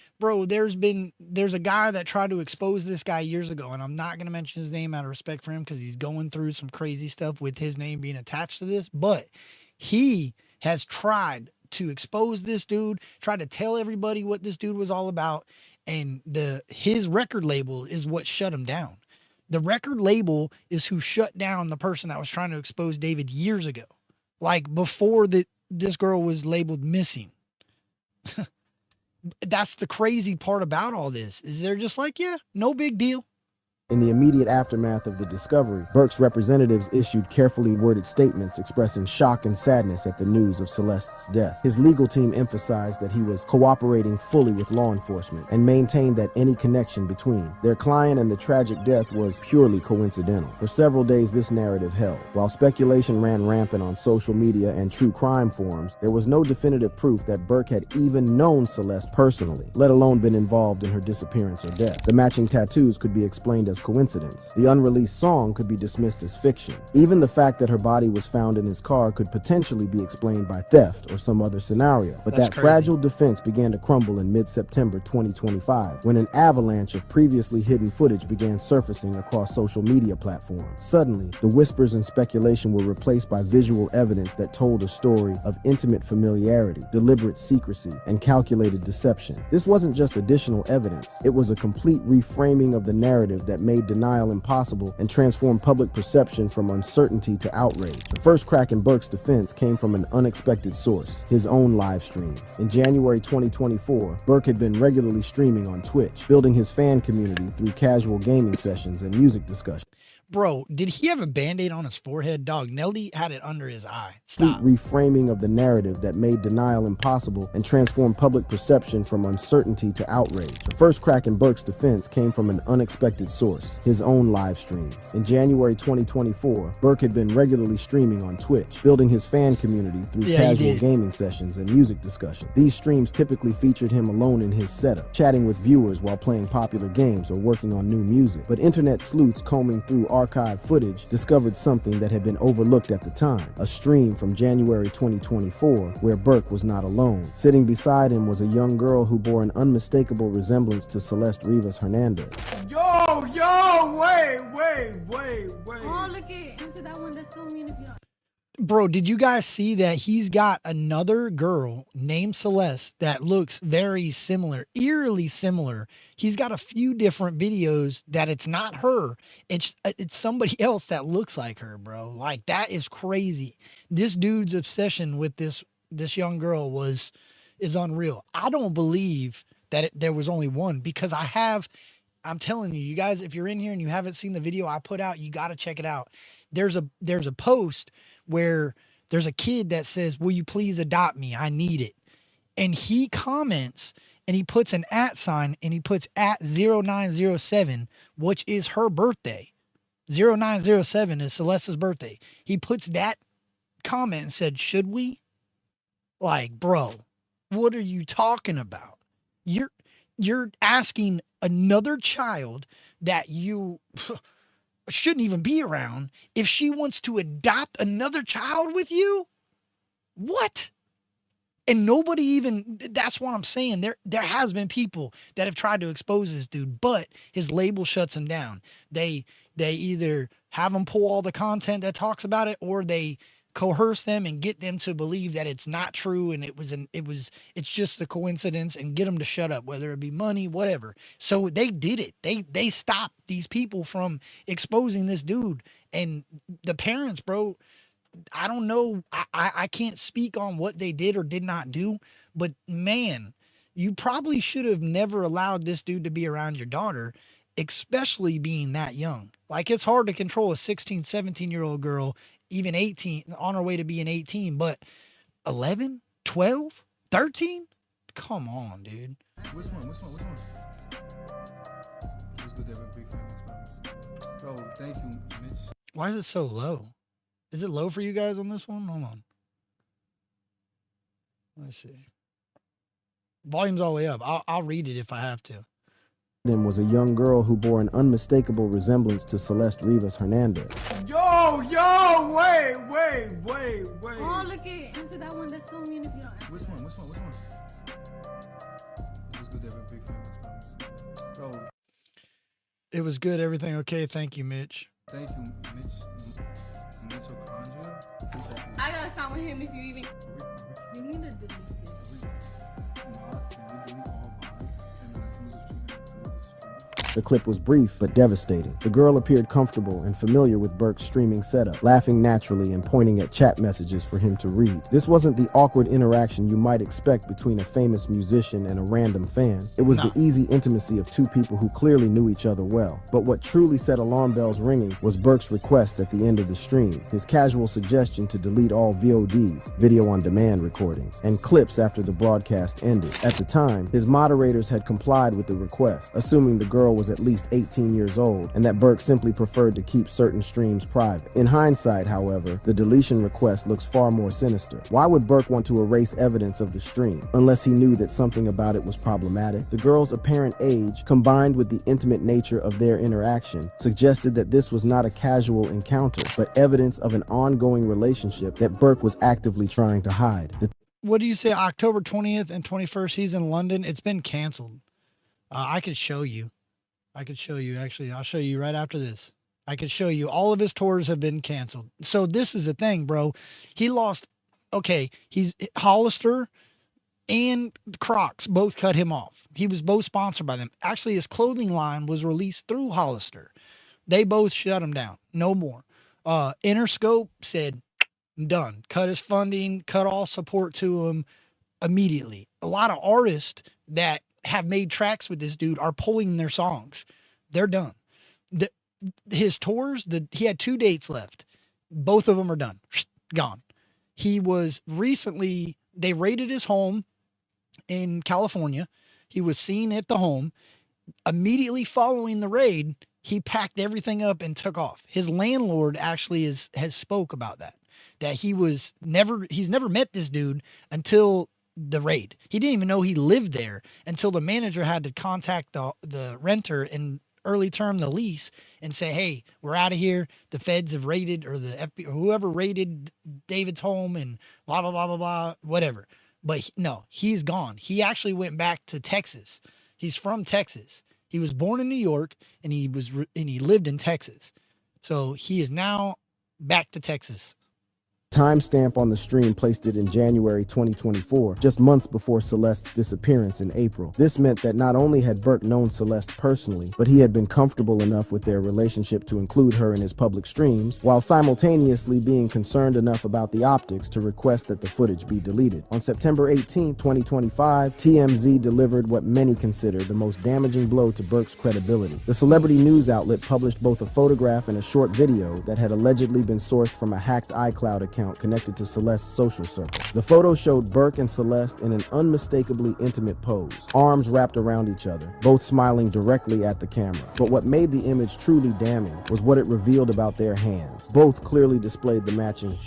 a guy that tried to expose this guy years ago, and I'm not gonna mention his name out of respect for him because he's going through some crazy stuff with his name being attached to this, but he has tried to expose this dude, tried to tell everybody what this dude was all about, and his record label is what shut him down. The record label is who shut down the person that was trying to expose David years ago. Like before this girl was labeled missing. That's the crazy part about all this, is they're just like, yeah, no big deal. In the immediate aftermath of the discovery, Burke's representatives issued carefully worded statements expressing shock and sadness at the news of Celeste's death. His legal team emphasized that he was cooperating fully with law enforcement and maintained that any connection between their client and the tragic death was purely coincidental. For several days, this narrative held. While speculation ran rampant on social media and true crime forums, there was no definitive proof that Burke had even known Celeste personally, let alone been involved in her disappearance or death. The matching tattoos could be explained as coincidence. The unreleased song could be dismissed as fiction. Even the fact that her body was found in his car could potentially be explained by theft or some other scenario. But that fragile defense began to crumble in mid-September 2025 when an avalanche of previously hidden footage began surfacing across social media platforms. Suddenly, the whispers and speculation were replaced by visual evidence that told a story of intimate familiarity, deliberate secrecy, and calculated deception. This wasn't just additional evidence. It was a complete reframing of the narrative that made denial impossible and transformed public perception from uncertainty to outrage. The first crack in Burke's defense came from an unexpected source, his own live streams. In January 2024, Burke had been regularly streaming on Twitch, building his fan community through casual gaming sessions and music discussions. Bro, did he have a Band-Aid on his forehead? Dog, Nelly had it under his eye. Stop. Reframing of the narrative that made denial impossible and transformed public perception from uncertainty to outrage. The first crack in Burke's defense came from an unexpected source, his own live streams. In January 2024, Burke had been regularly streaming on Twitch, building his fan community through casual gaming sessions and music discussion. These streams typically featured him alone in his setup, chatting with viewers while playing popular games or working on new music. But internet sleuths combing through archive footage discovered something that had been overlooked at the time, a stream from January 2024 where Burke was not alone. Sitting beside him was a young girl who bore an unmistakable resemblance to Celeste Rivas Hernandez. Oh, look it. Answer that one. That's so mean if you don't. Bro, did you guys see that he's got another girl named Celeste that looks very similar, eerily similar? He's got a few different videos that it's not her. It's somebody else that looks like her, bro. Like, that is crazy. This dude's obsession with this young girl is unreal. I don't believe that there was only one, because I'm telling you, you guys, if you're in here and you haven't seen the video I put out, you got to check it out. There's a post where there's a kid that says, "Will you please adopt me? I need it." And he comments and he puts an @ sign and he puts @0907, which is her birthday. 0907 is Celeste's birthday. He puts that comment and said, "Should we?" Like, bro, what are you talking about? You're asking another child that you shouldn't even be around if she wants to adopt another child with you? What? And nobody even, that's what I'm saying. There has been people that have tried to expose this dude, but his label shuts him down. They either have him pull all the content that talks about it, or they coerce them and get them to believe that it's not true and it's just a coincidence, and get them to shut up, whether it be money, whatever. So they did it. They stopped these people from exposing this dude. And the parents, bro, I don't know. I can't speak on what they did or did not do, but man, you probably should have never allowed this dude to be around your daughter, especially being that young. Like, it's hard to control a 16, 17-year-old girl, even 18, on her way to being 18, but 11, 12, 13? Come on, dude. Which one? What's good to have a big family, bro. Bro, thank you, Mitch. Why is it so low? Is it low for you guys on this one? Hold on. Let's see. Volume's all the way up. I'll read it if I have to. Was a young girl who bore an unmistakable resemblance to Celeste Rivas Hernandez. Yo, wait. Oh, look it. Answer that one. That's so mean if you don't answer. Which one? What's good to have a big family, bro. It was good. Everything okay? Thank you, Mitch. Thank you, Mitch. Mitochondria. I gotta start with him if you even. We need to delete this. The clip was brief but devastating. The girl appeared comfortable and familiar with Burke's streaming setup, laughing naturally and pointing at chat messages for him to read. This wasn't the awkward interaction you might expect between a famous musician and a random fan. It was the easy intimacy of two people who clearly knew each other well. But what truly set alarm bells ringing was Burke's request at the end of the stream, his casual suggestion to delete all VODs, video on demand recordings, and clips after the broadcast ended. At the time, his moderators had complied with the request, assuming the girl was at least 18 years old and that Burke simply preferred to keep certain streams private. In hindsight, however, the deletion request looks far more sinister. Why would Burke want to erase evidence of the stream unless he knew that something about it was problematic? The girl's apparent age, combined with the intimate nature of their interaction, suggested that this was not a casual encounter, but evidence of an ongoing relationship that Burke was actively trying to hide. What do you say, October 20th and 21st, he's in London? It's been canceled. I could show you. Actually, I'll show you right after this. I could show you all of his tours have been canceled. So this is the thing, bro. He lost, he's Hollister and Crocs both cut him off. He was both sponsored by them. Actually, his clothing line was released through Hollister. They both shut him down. No more. Interscope said, done. Cut his funding, cut all support to him immediately. A lot of artists that have made tracks with this dude are pulling their songs. They're done. His tours, he had 2 dates left. Both of them are done. Gone. He was recently, they raided his home in California. He was seen at the home. Immediately following the raid, he packed everything up and took off. His landlord actually has spoke about that he's never met this dude until the raid. He didn't even know he lived there until the manager had to contact the renter and early term the lease and say, hey, we're out of here. The feds have raided, or the FBI, or whoever raided David's home, and blah, blah, blah, blah, blah, whatever. But no, he's gone. He actually went back to Texas. He's from Texas. He was born in New York and he lived in Texas. So he is now back to Texas. Timestamp on the stream placed it in January 2024, just months before Celeste's disappearance in April. This meant that not only had Burke known Celeste personally, but he had been comfortable enough with their relationship to include her in his public streams, while simultaneously being concerned enough about the optics to request that the footage be deleted. On September 18, 2025, TMZ delivered what many consider the most damaging blow to Burke's credibility. The celebrity news outlet published both a photograph and a short video that had allegedly been sourced from a hacked iCloud account connected to Celeste's social circle. The photo showed Burke and Celeste in an unmistakably intimate pose, arms wrapped around each other, both smiling directly at the camera. But what made the image truly damning was what it revealed about their hands. Both clearly displayed the matching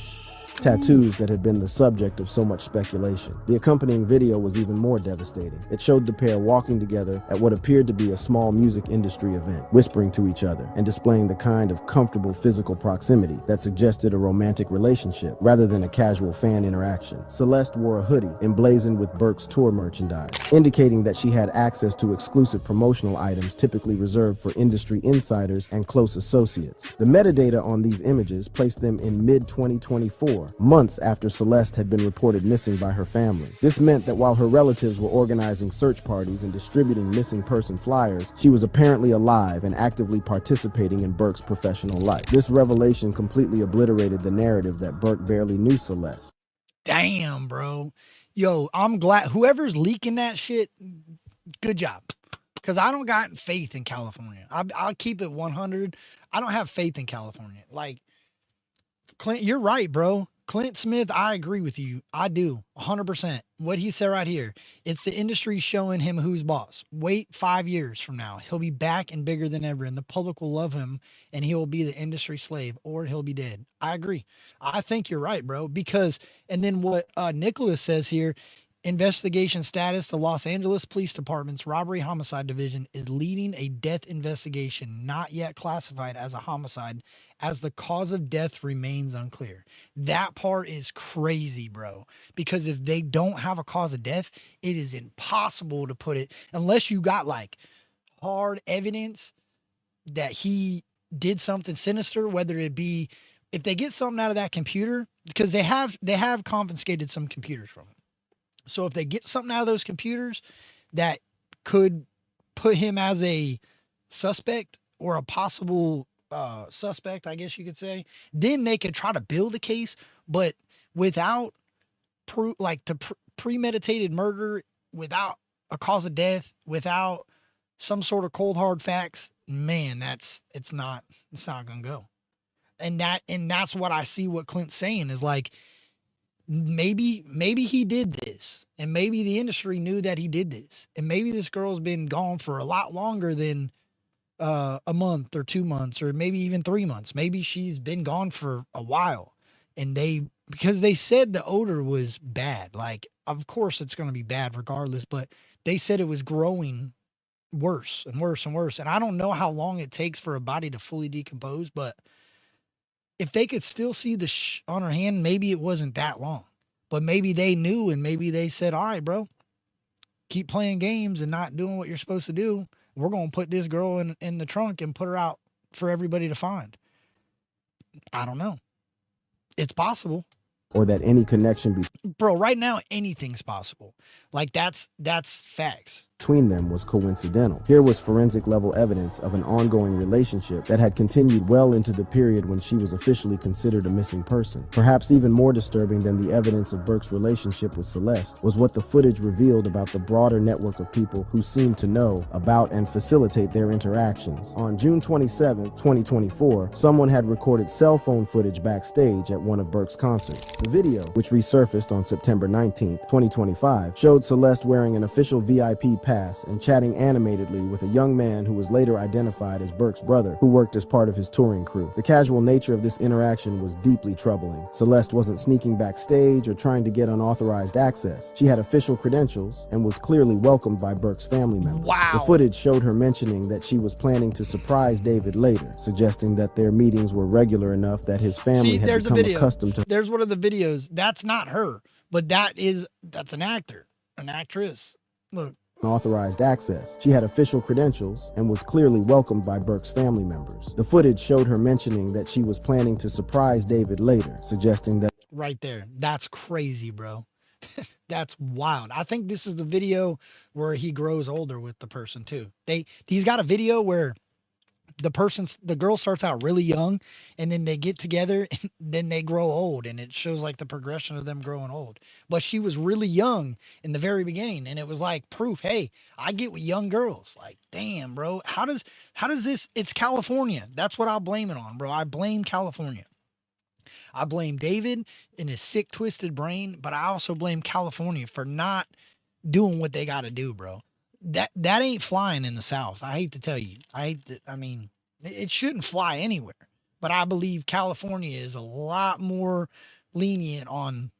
tattoos that had been the subject of so much speculation. The accompanying video was even more devastating. It showed the pair walking together at what appeared to be a small music industry event, whispering to each other and displaying the kind of comfortable physical proximity that suggested a romantic relationship rather than a casual fan interaction. Celeste wore a hoodie emblazoned with Burke's tour merchandise, indicating that she had access to exclusive promotional items typically reserved for industry insiders and close associates. The metadata on these images placed them in mid-2024, months after Celeste had been reported missing by her family. This meant that while her relatives were organizing search parties and distributing missing person flyers, she was apparently alive and actively participating in Burke's professional life. This revelation completely obliterated the narrative that Burke barely knew Celeste. Damn, bro. Yo, I'm glad whoever's leaking that shit, good job. Because I don't got faith in California. I'll keep it 100. I don't have faith in California. Like, Clint, you're right, bro. Clint Smith, I agree with you. I do, 100%. What he said right here, it's the industry showing him who's boss. Wait 5 years from now. He'll be back and bigger than ever, and the public will love him, and he will be the industry slave, or he'll be dead. I agree. I think you're right, bro. Because, and then what Nicholas says here, investigation status, the Los Angeles Police Department's robbery homicide division is leading a death investigation not yet classified as a homicide, as the cause of death remains unclear. That part is crazy, bro. Because if they don't have a cause of death, it is impossible to put it, unless you got like hard evidence that he did something sinister, whether it be, if they get something out of that computer, because they have confiscated some computers from him. So if they get something out of those computers that could put him as a suspect or a possible suspect, I guess you could say, then they could try to build a case. But without premeditated murder, without a cause of death, without some sort of cold hard facts, man, it's not gonna go. And that's what I see what Clint's saying is like, maybe he did this, and maybe the industry knew that he did this, and maybe this girl's been gone for a lot longer than a month or 2 months, or maybe even 3 months. Maybe she's been gone for a while, and because they said the odor was bad. Like, of course it's going to be bad regardless, but they said it was growing worse and worse and worse. And I don't know how long it takes for a body to fully decompose, but if they could still see the on her hand, maybe it wasn't that long. But maybe they knew, and maybe they said, all right, bro, keep playing games and not doing what you're supposed to do. We're going to put this girl in the trunk and put her out for everybody to find. I don't know. It's possible. Or that any connection Bro, right now, anything's possible. Like, that's facts. between them was coincidental. Here was forensic level evidence of an ongoing relationship that had continued well into the period when she was officially considered a missing person. Perhaps even more disturbing than the evidence of Burke's relationship with Celeste was what the footage revealed about the broader network of people who seemed to know about and facilitate their interactions. On June 27, 2024, someone had recorded cell phone footage backstage at one of Burke's concerts. The video, which resurfaced on September 19, 2025, showed Celeste wearing an official VIP pass and chatting animatedly with a young man who was later identified as Burke's brother, who worked as part of his touring crew. The casual nature of this interaction was deeply troubling. Celeste wasn't sneaking backstage or trying to get unauthorized access. She had official credentials and was clearly welcomed by Burke's family members. Wow. The footage showed her mentioning that she was planning to surprise David later, suggesting that their meetings were regular enough that his family had become accustomed to. There's one of the videos. That's not her, but that's an actor, an actress. Look. Authorized access. She had official credentials and was clearly welcomed by Burke's family members. The footage showed her mentioning that she was planning to surprise David later, suggesting that. Right there. That's crazy, bro. That's wild. I think this is the video where he grows older with the person too. He's got a video where the girl starts out really young, and then they get together, and then they grow old, and it shows like the progression of them growing old. But she was really young in the very beginning, and it was like proof, hey, I get with young girls. Like, damn, bro, how does this? It's California. That's what I'll blame it on, bro. I blame California. I blame David and his sick, twisted brain, but I also blame California for not doing what they got to do, bro. That ain't flying in the South. I hate to tell you. It shouldn't fly anywhere. But I believe California is a lot more lenient on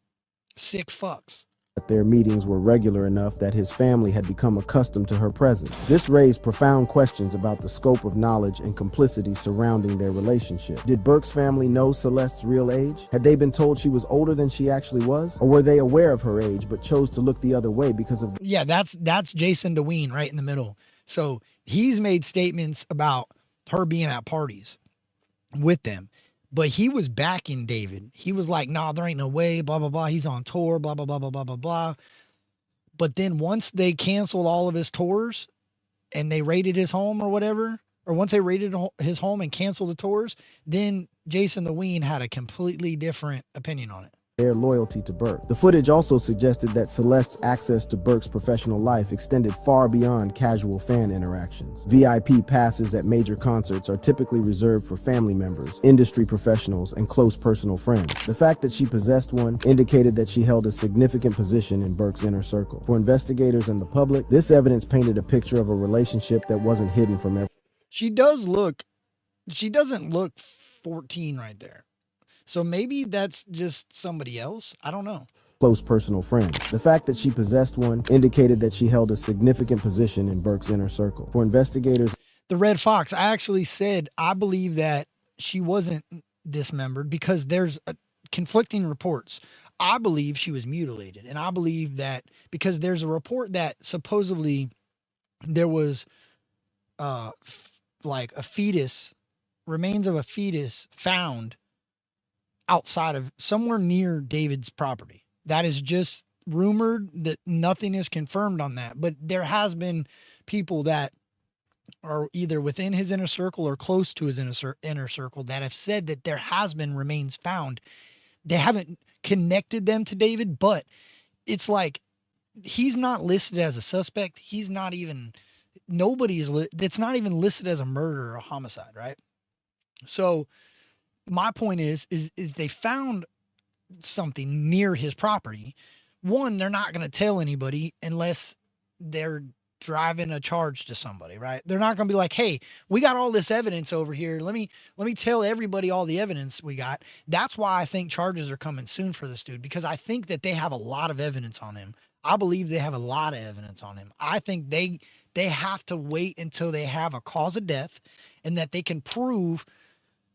sick fucks. Their meetings were regular enough that his family had become accustomed to her presence. This raised profound questions about the scope of knowledge and complicity surrounding their relationship. Did Burke's family know Celeste's real age? Had they been told she was older than she actually was? Or were they aware of her age but chose to look the other way because of... Yeah, that's Jason DeWeen right in the middle. So he's made statements about her being at parties with them. But he was backing David. He was like, nah, there ain't no way, blah, blah, blah. He's on tour, blah, blah, blah, blah, blah, blah, blah. But then once they canceled all of his tours and they raided his home or whatever, or once they raided his home and canceled the tours, then Jason DeWeen had a completely different opinion on it. their loyalty to Burke. The footage also suggested that Celeste's access to Burke's professional life extended far beyond casual fan interactions. VIP passes at major concerts are typically reserved for family members, industry professionals, and close personal friends. The fact that she possessed one indicated that she held a significant position in Burke's inner circle. For investigators and the public, this evidence painted a picture of a relationship that wasn't hidden from everyone. She doesn't look 14 right there. So maybe that's just somebody else. I don't know. Close personal friends. The fact that she possessed one indicated that she held a significant position in Burke's inner circle. For investigators, the Red Fox, I actually said I believe that she wasn't dismembered because there's conflicting reports. I believe she was mutilated, and I believe that because there's a report that supposedly there was like a fetus, remains of a fetus found outside of somewhere near David's property. That is just rumored, that nothing is confirmed on that. But there has been people that are either within his inner circle or close to his inner circle that have said that there has been remains found. They haven't connected them to David, but it's like he's not listed as a suspect. He's not even, it's not even listed as a murder or a homicide, right? So my point is they found something near his property. One, they're not going to tell anybody unless they're driving a charge to somebody, right? They're not going to be like, hey, we got all this evidence over here. Let me tell everybody all the evidence we got. That's why I think charges are coming soon for this dude, because I think that they have a lot of evidence on him. I believe they have a lot of evidence on him. I think they have to wait until they have a cause of death and that they can prove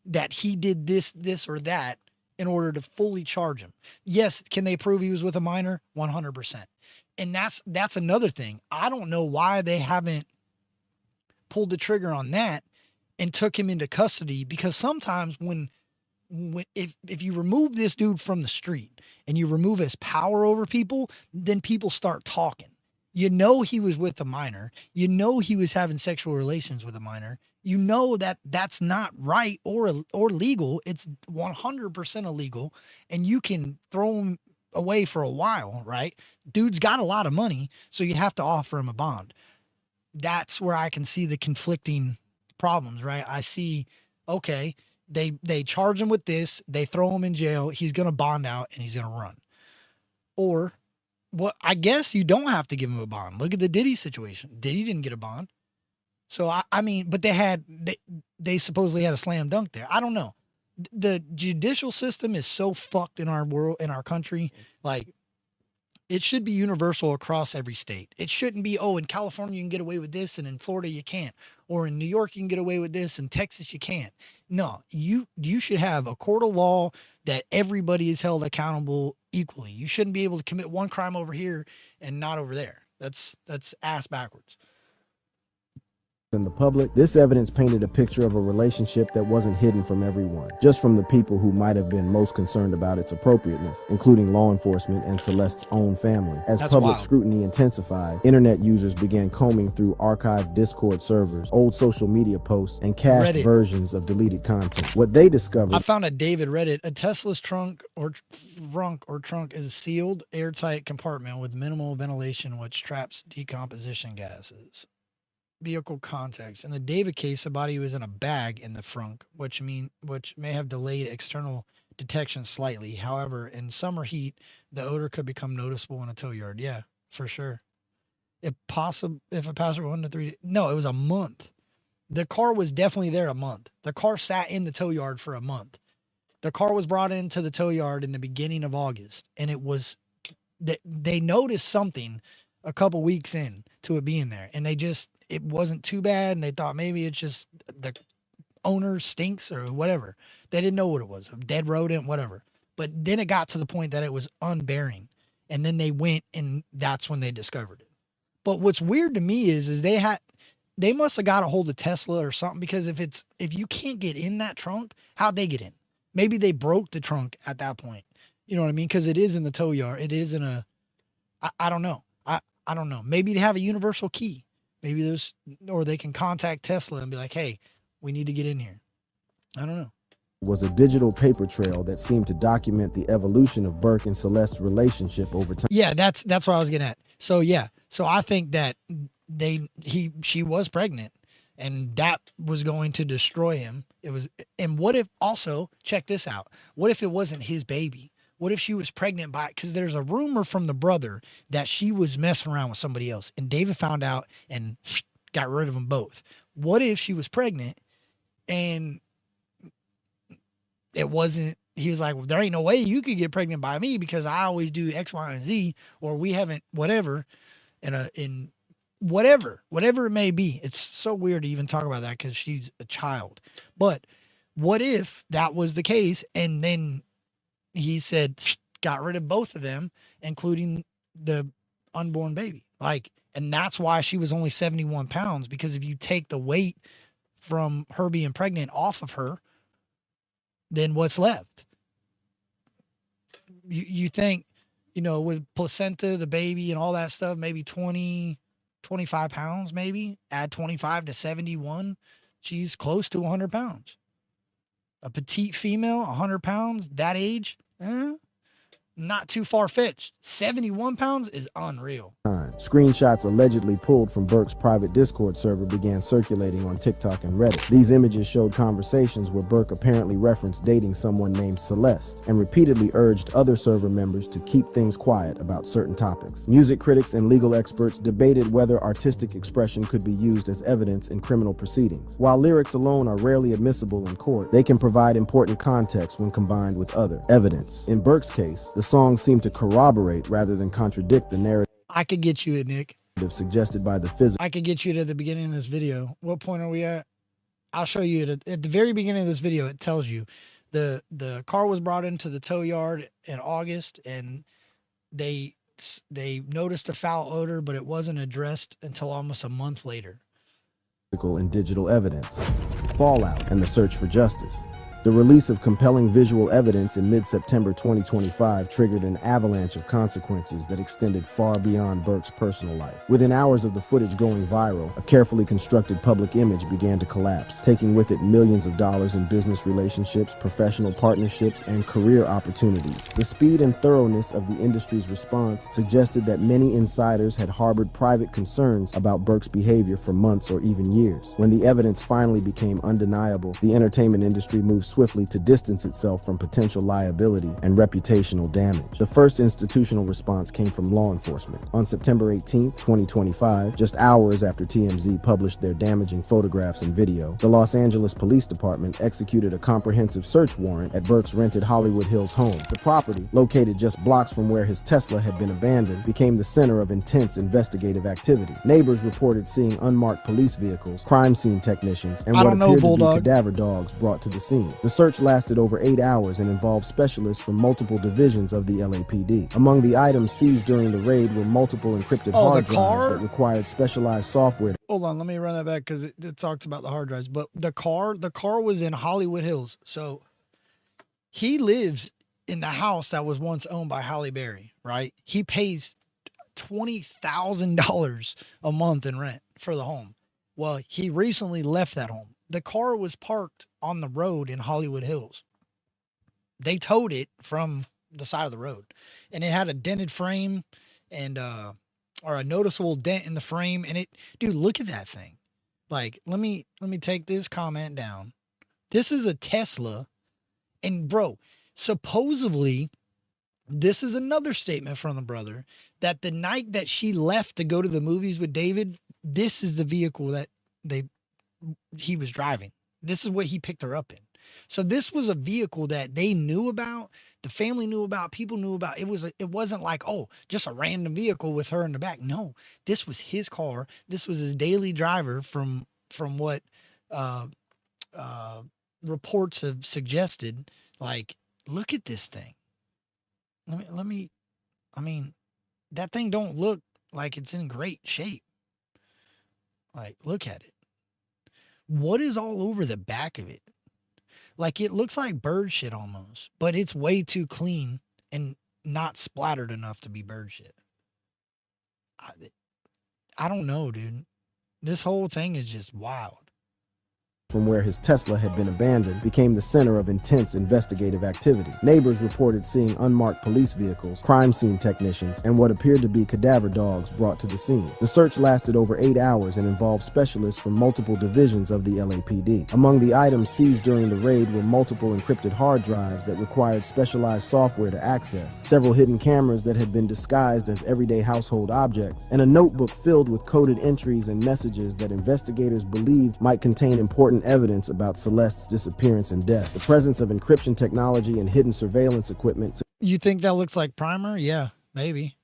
that he did this or that in order to fully charge him. Yes, can they prove he was with a minor? 100%. And that's another thing. I don't know why they haven't pulled the trigger on that and took him into custody, because sometimes if you remove this dude from the street and you remove his power over people, then people start talking. You know he was with a minor. You know he was having sexual relations with a minor. You know that that's not right or legal. It's 100% illegal, and you can throw him away for a while, right? Dude's got a lot of money, so you have to offer him a bond. That's where I can see the conflicting problems, right? I see, okay, they charge him with this, they throw him in jail, he's going to bond out and he's going to run. Or, well, I guess you don't have to give him a bond. Look at the Diddy situation. Diddy didn't get a bond. So I mean, but they supposedly had a slam dunk there. I don't know. The judicial system is so fucked in our world, in our country. Like, it should be universal across every state. It shouldn't be, oh, in California you can get away with this and in Florida you can't, or in New York you can get away with this and Texas you can't. No, you should have a court of law that everybody is held accountable equally. You shouldn't be able to commit one crime over here and not over there. That's ass backwards. In the public, this evidence painted a picture of a relationship that wasn't hidden from everyone, just from the people who might have been most concerned about its appropriateness, including law enforcement and Celeste's own family. As public scrutiny intensified, internet users began combing through archived Discord servers, old social media posts, and cached versions of deleted content. What they discovered— I found a David Reddit. A Tesla's trunk is a sealed, airtight compartment with minimal ventilation, which traps decomposition gases. Vehicle context. In the David case, the body was in a bag in the frunk, which may have delayed external detection slightly. However, in summer heat, the odor could become noticeable in a tow yard. Yeah, for sure. If a passenger 1 to 3, no, it was a month. The car was definitely there a month. The car sat in the tow yard for a month. The car was brought into the tow yard in the beginning of August, and they noticed something a couple weeks in to it being there, and it wasn't too bad, and they thought maybe it's just the owner stinks or whatever. They didn't know what it was, a dead rodent, whatever. But then it got to the point that it was unbearing, and then they went, and that's when they discovered it. But what's weird to me is they must have got a hold of Tesla or something, because if you can't get in that trunk, how'd they get in? Maybe they broke the trunk at that point. You know what I mean? Because it is in the tow yard. It is in a, I don't know. I don't know. Maybe they have a universal key. Maybe or they can contact Tesla and be like, hey, we need to get in here. I don't know. was a digital paper trail that seemed to document the evolution of Burke and Celeste's relationship over time. Yeah, that's what I was getting at. So yeah, so I think that she was pregnant, and that was going to destroy him. It was, and what if also check this out? What if it wasn't his baby? What if she was pregnant by? Because there's a rumor from the brother that she was messing around with somebody else, and David found out and got rid of them both. What if she was pregnant and it wasn't? He was like, well, there ain't no way you could get pregnant by me because I always do X, Y, and Z, or we haven't whatever, in whatever it may be. It's so weird to even talk about that because she's a child. But what if that was the case, and then he said got rid of both of them, including the unborn baby? Like, and that's why she was only 71 pounds, because if you take the weight from her being pregnant off of her, then what's left? You think, with placenta, the baby, and all that stuff, maybe 20, 25 pounds, maybe add 25 to 71. She's close to 100 pounds. A petite female, 100 pounds, that age, not too far-fetched. 71 pounds is unreal. Screenshots allegedly pulled from Burke's private Discord server began circulating on TikTok and Reddit. These images showed conversations where Burke apparently referenced dating someone named Celeste and repeatedly urged other server members to keep things quiet about certain topics. Music critics and legal experts debated whether artistic expression could be used as evidence in criminal proceedings. While lyrics alone are rarely admissible in court, they can provide important context when combined with other evidence. In Burke's case, the song seemed to corroborate rather than contradict the narrative I could get you it, Nick. suggested by the physical. I could get you to the beginning of this video. What point are we at? I'll show you it at the very beginning of this video. It tells you the car was brought into the tow yard in August, and they noticed a foul odor, but it wasn't addressed until almost a month later. And digital evidence, fallout, and the search for justice. The release of compelling visual evidence in mid-September 2025 triggered an avalanche of consequences that extended far beyond Burke's personal life. Within hours of the footage going viral, a carefully constructed public image began to collapse, taking with it millions of dollars in business relationships, professional partnerships, and career opportunities. The speed and thoroughness of the industry's response suggested that many insiders had harbored private concerns about Burke's behavior for months or even years. When the evidence finally became undeniable, the entertainment industry moved swiftly to distance itself from potential liability and reputational damage. The first institutional response came from law enforcement. On September 18, 2025, just hours after TMZ published their damaging photographs and video, the Los Angeles Police Department executed a comprehensive search warrant at Burke's rented Hollywood Hills home. The property, located just blocks from where his Tesla had been abandoned, became the center of intense investigative activity. Neighbors reported seeing unmarked police vehicles, crime scene technicians, and what appeared to be cadaver dogs brought to the scene. The search lasted over 8 hours and involved specialists from multiple divisions of the LAPD. Among the items seized during the raid were multiple encrypted hard drives that required specialized software. Hold on, let me run that back because it talks about the hard drives. But the car was in Hollywood Hills. So he lives in the house that was once owned by Halle Berry, right? He pays $20,000 a month in rent for the home. Well, he recently left that home. The car was parked on the road in Hollywood Hills. They towed it from the side of the road, and it had a dented frame and or a noticeable dent in the frame. And dude, look at that thing. Like, let me take this comment down. This is a Tesla, and bro, supposedly this is another statement from the brother that the night that she left to go to the movies with David, this is the vehicle that he was driving. This is what he picked her up in. So this was a vehicle that they knew about, the family knew about, people knew about. It wasn't like, oh, just a random vehicle with her in the back. No, this was his car. This was his daily driver from what reports have suggested. Like, look at this thing. I mean, that thing don't look like it's in great shape. Like, look at it. What is all over the back of it? Like, it looks like bird shit almost, but it's way too clean and not splattered enough to be bird shit. I don't know, dude. This whole thing is just wild. from where his Tesla had been abandoned became the center of intense investigative activity. Neighbors reported seeing unmarked police vehicles, crime scene technicians, and what appeared to be cadaver dogs brought to the scene. The search lasted over 8 hours and involved specialists from multiple divisions of the LAPD. Among the items seized during the raid were multiple encrypted hard drives that required specialized software to access, several hidden cameras that had been disguised as everyday household objects, and a notebook filled with coded entries and messages that investigators believed might contain important evidence about Celeste's disappearance and death. The presence of encryption technology and hidden surveillance equipment. You think that looks like primer? Yeah, maybe.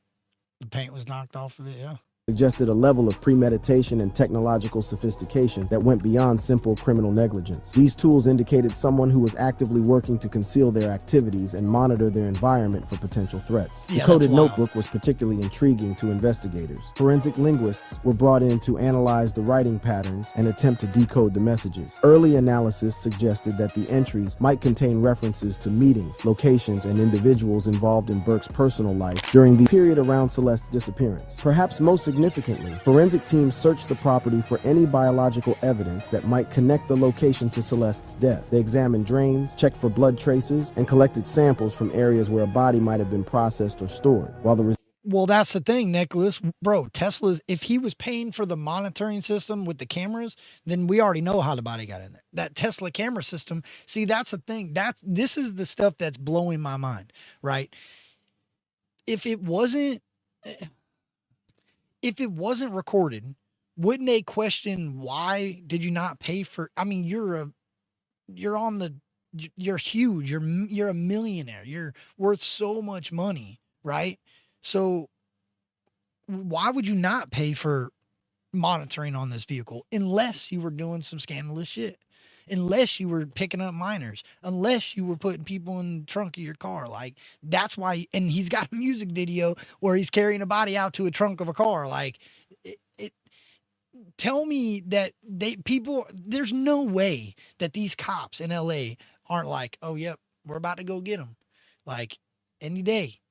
The paint was knocked off of it, yeah. Suggested a level of premeditation and technological sophistication that went beyond simple criminal negligence. These tools indicated someone who was actively working to conceal their activities and monitor their environment for potential threats. Yeah, the coded that's wild. notebook was particularly intriguing to investigators. Forensic linguists were brought in to analyze the writing patterns and attempt to decode the messages. Early analysis suggested that the entries might contain references to meetings, locations, and individuals involved in Burke's personal life during the period around Celeste's disappearance. Perhaps most significantly, forensic teams searched the property for any biological evidence that might connect the location to Celeste's death. They examined drains, checked for blood traces, and collected samples from areas where a body might have been processed or stored. While the Well, that's the thing, Nicholas. Bro, Tesla's, if he was paying for the monitoring system with the cameras, then we already know how the body got in there. That Tesla camera system, see, that's the thing. This is the stuff that's blowing my mind, right? If it wasn't recorded, wouldn't they question why did you not pay for? I mean, you're huge. You're a millionaire. You're worth so much money, right? So why would you not pay for monitoring on this vehicle unless you were doing some scandalous shit? Unless you were picking up minors, unless you were putting people in the trunk of your car. Like, that's why. And he's got a music video where he's carrying a body out to a trunk of a car. Like, tell me that there's no way that these cops in LA aren't like, oh, yep, we're about to go get him. Like, any day,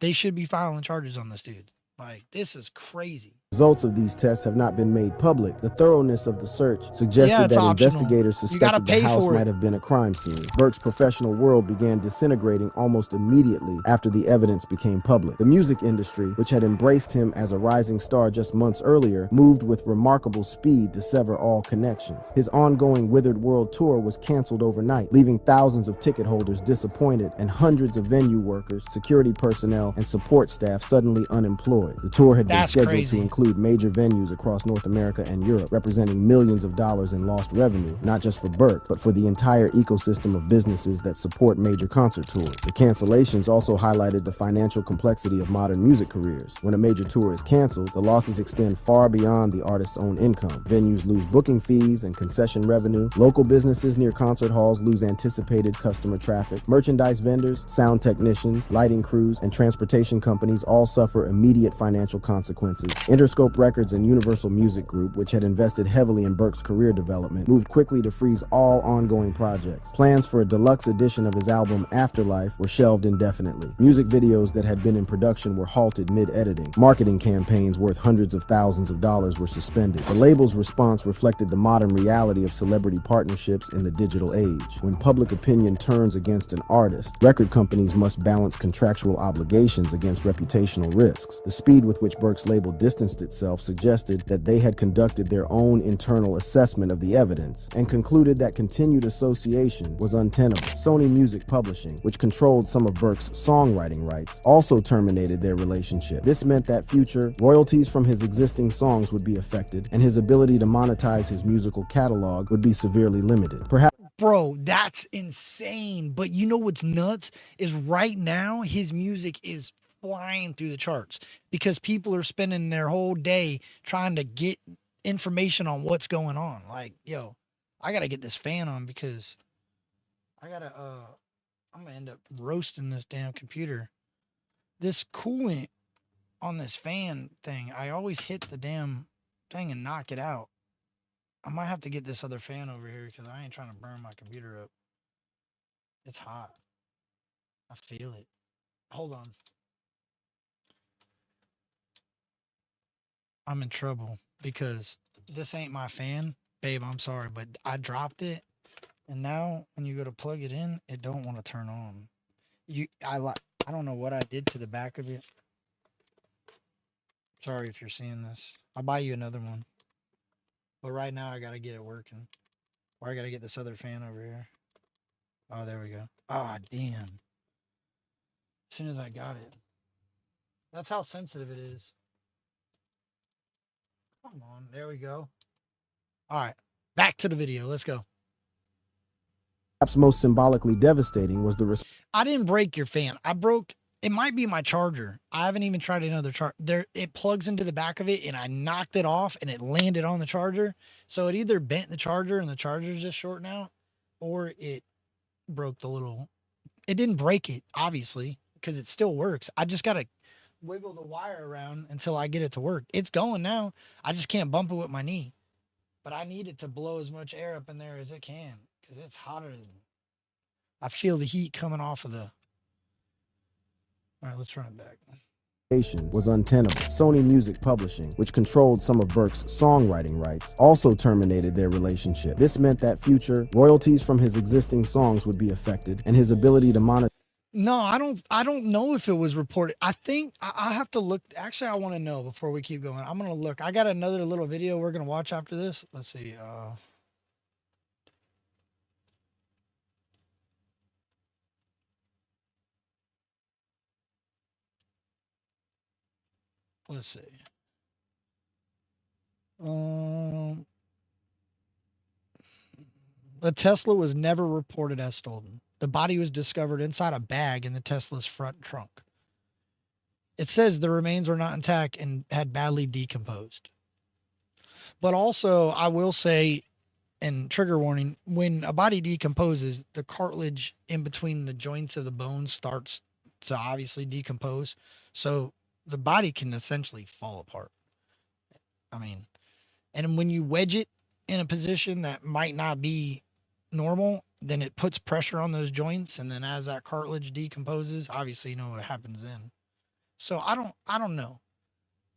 they should be filing charges on this dude. Like, this is crazy. results of these tests have not been made public. The thoroughness of the search suggested that optional. investigators You gotta suspected the pay house for it. might have been a crime scene. Burke's professional world began disintegrating almost immediately after the evidence became public. The music industry, which had embraced him as a rising star just months earlier, moved with remarkable speed to sever all connections. His ongoing Withered World tour was canceled overnight, leaving thousands of ticket holders disappointed and hundreds of venue workers, security personnel, and support staff suddenly unemployed. The tour had been That's scheduled crazy. to include major venues across North America and Europe, representing millions of dollars in lost revenue, not just for Burke, but for the entire ecosystem of businesses that support major concert tours. The cancellations also highlighted the financial complexity of modern music careers. When a major tour is canceled, the losses extend far beyond the artist's own income. Venues lose booking fees and concession revenue. Local businesses near concert halls lose anticipated customer traffic. Merchandise vendors, sound technicians, lighting crews, and transportation companies all suffer immediate financial consequences. Interscope Records and Universal Music Group, which had invested heavily in Burke's career development, moved quickly to freeze all ongoing projects. Plans for a deluxe edition of his album Afterlife were shelved indefinitely. Music videos that had been in production were halted mid-editing. Marketing campaigns worth hundreds of thousands of dollars were suspended. The label's response reflected the modern reality of celebrity partnerships in the digital age. When public opinion turns against an artist, record companies must balance contractual obligations against reputational risks. The speed with which Burke's label distanced itself suggested that they had conducted their own internal assessment of the evidence and concluded that continued association was untenable. Sony Music Publishing, which controlled some of Burke's songwriting rights, also terminated their relationship. This meant that future royalties from his existing songs would be affected, and his ability to monetize his musical catalog would be severely limited. Perhaps Bro, that's insane. But you know what's nuts is right now his music is flying through the charts because people are spending their whole day trying to get information on what's going on. Like, yo, I gotta get this fan on because I'm gonna end up roasting this damn computer. This coolant on this fan thing, I always hit the damn thing and knock it out. I might have to get this other fan over here because I ain't trying to burn my computer up. It's hot. I feel it. Hold on. I'm in trouble because this ain't my fan. Babe, I'm sorry, but I dropped it, and now when you go to plug it in, it don't want to turn on. I don't know what I did to the back of it. Sorry if you're seeing this. I'll buy you another one. But right now I gotta get it working. Or I gotta get this other fan over here. Oh, there we go. Ah, damn. As soon as I got it. That's how sensitive it is. Come on, there we go. All right, back to the video. Let's go. Perhaps most symbolically devastating was the I didn't break your fan. I broke. It might be my charger. I haven't even tried another charger. There, it plugs into the back of it, and I knocked it off, and it landed on the charger. So it either bent the charger, and the charger's just short now, or it broke the little. It didn't break it, obviously, because it still works. I just gotta wiggle the wire around until I get it to work. It's going now. I just can't bump it with my knee. But I need it to blow as much air up in there as it can, because it's hotter than. I feel the heat coming off of the. All right, let's run it back. was untenable. Sony Music Publishing, which controlled some of Burke's songwriting rights, also terminated their relationship. This meant that future royalties from his existing songs would be affected, and his ability to monetize. No, I don't know if it was reported. I think I have to look. Actually, I want to know before we keep going. I'm gonna look. I got another little video we're gonna watch after this. Let's see. Let's see. The Tesla was never reported as stolen. The body was discovered inside a bag in the Tesla's front trunk. It says the remains were not intact and had badly decomposed. But also, I will say, and trigger warning, when a body decomposes, the cartilage in between the joints of the bones starts to obviously decompose. So the body can essentially fall apart. I mean, and when you wedge it in a position that might not be normal, then it puts pressure on those joints. And then as that cartilage decomposes, obviously you know what happens then. So I don't know.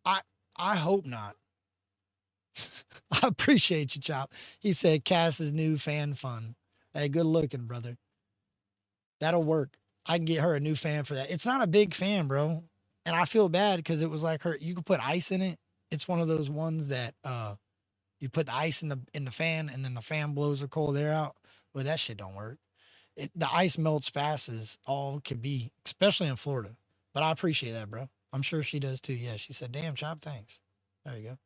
I hope not. I appreciate you, Chop. He said Cass's new fan fun. Hey, good looking, brother. That'll work. I can get her a new fan for that. It's not a big fan, bro. And I feel bad because it was like her, you could put ice in it. It's one of those ones that you put the ice in the fan and then the fan blows the cold air out. Well, that shit don't work. The ice melts fast as all could be, especially in Florida. But I appreciate that, bro. I'm sure she does too. Yeah, she said, damn, Chop, thanks. There you go.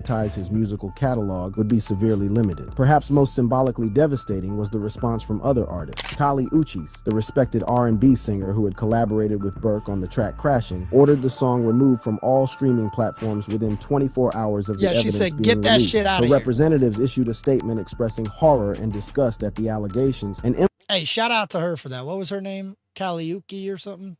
His musical catalog would be severely limited. Perhaps most symbolically devastating was the response from other artists. Kali Uchis, the respected R&B singer who had collaborated with Burke on the track Crashing, ordered the song removed from all streaming platforms within 24 hours of the evidence being "Get that released. shit out Her of here." representatives issued a statement expressing horror and disgust at the allegations and Hey, shout out to her for that. What was her name? Kaliuki or something?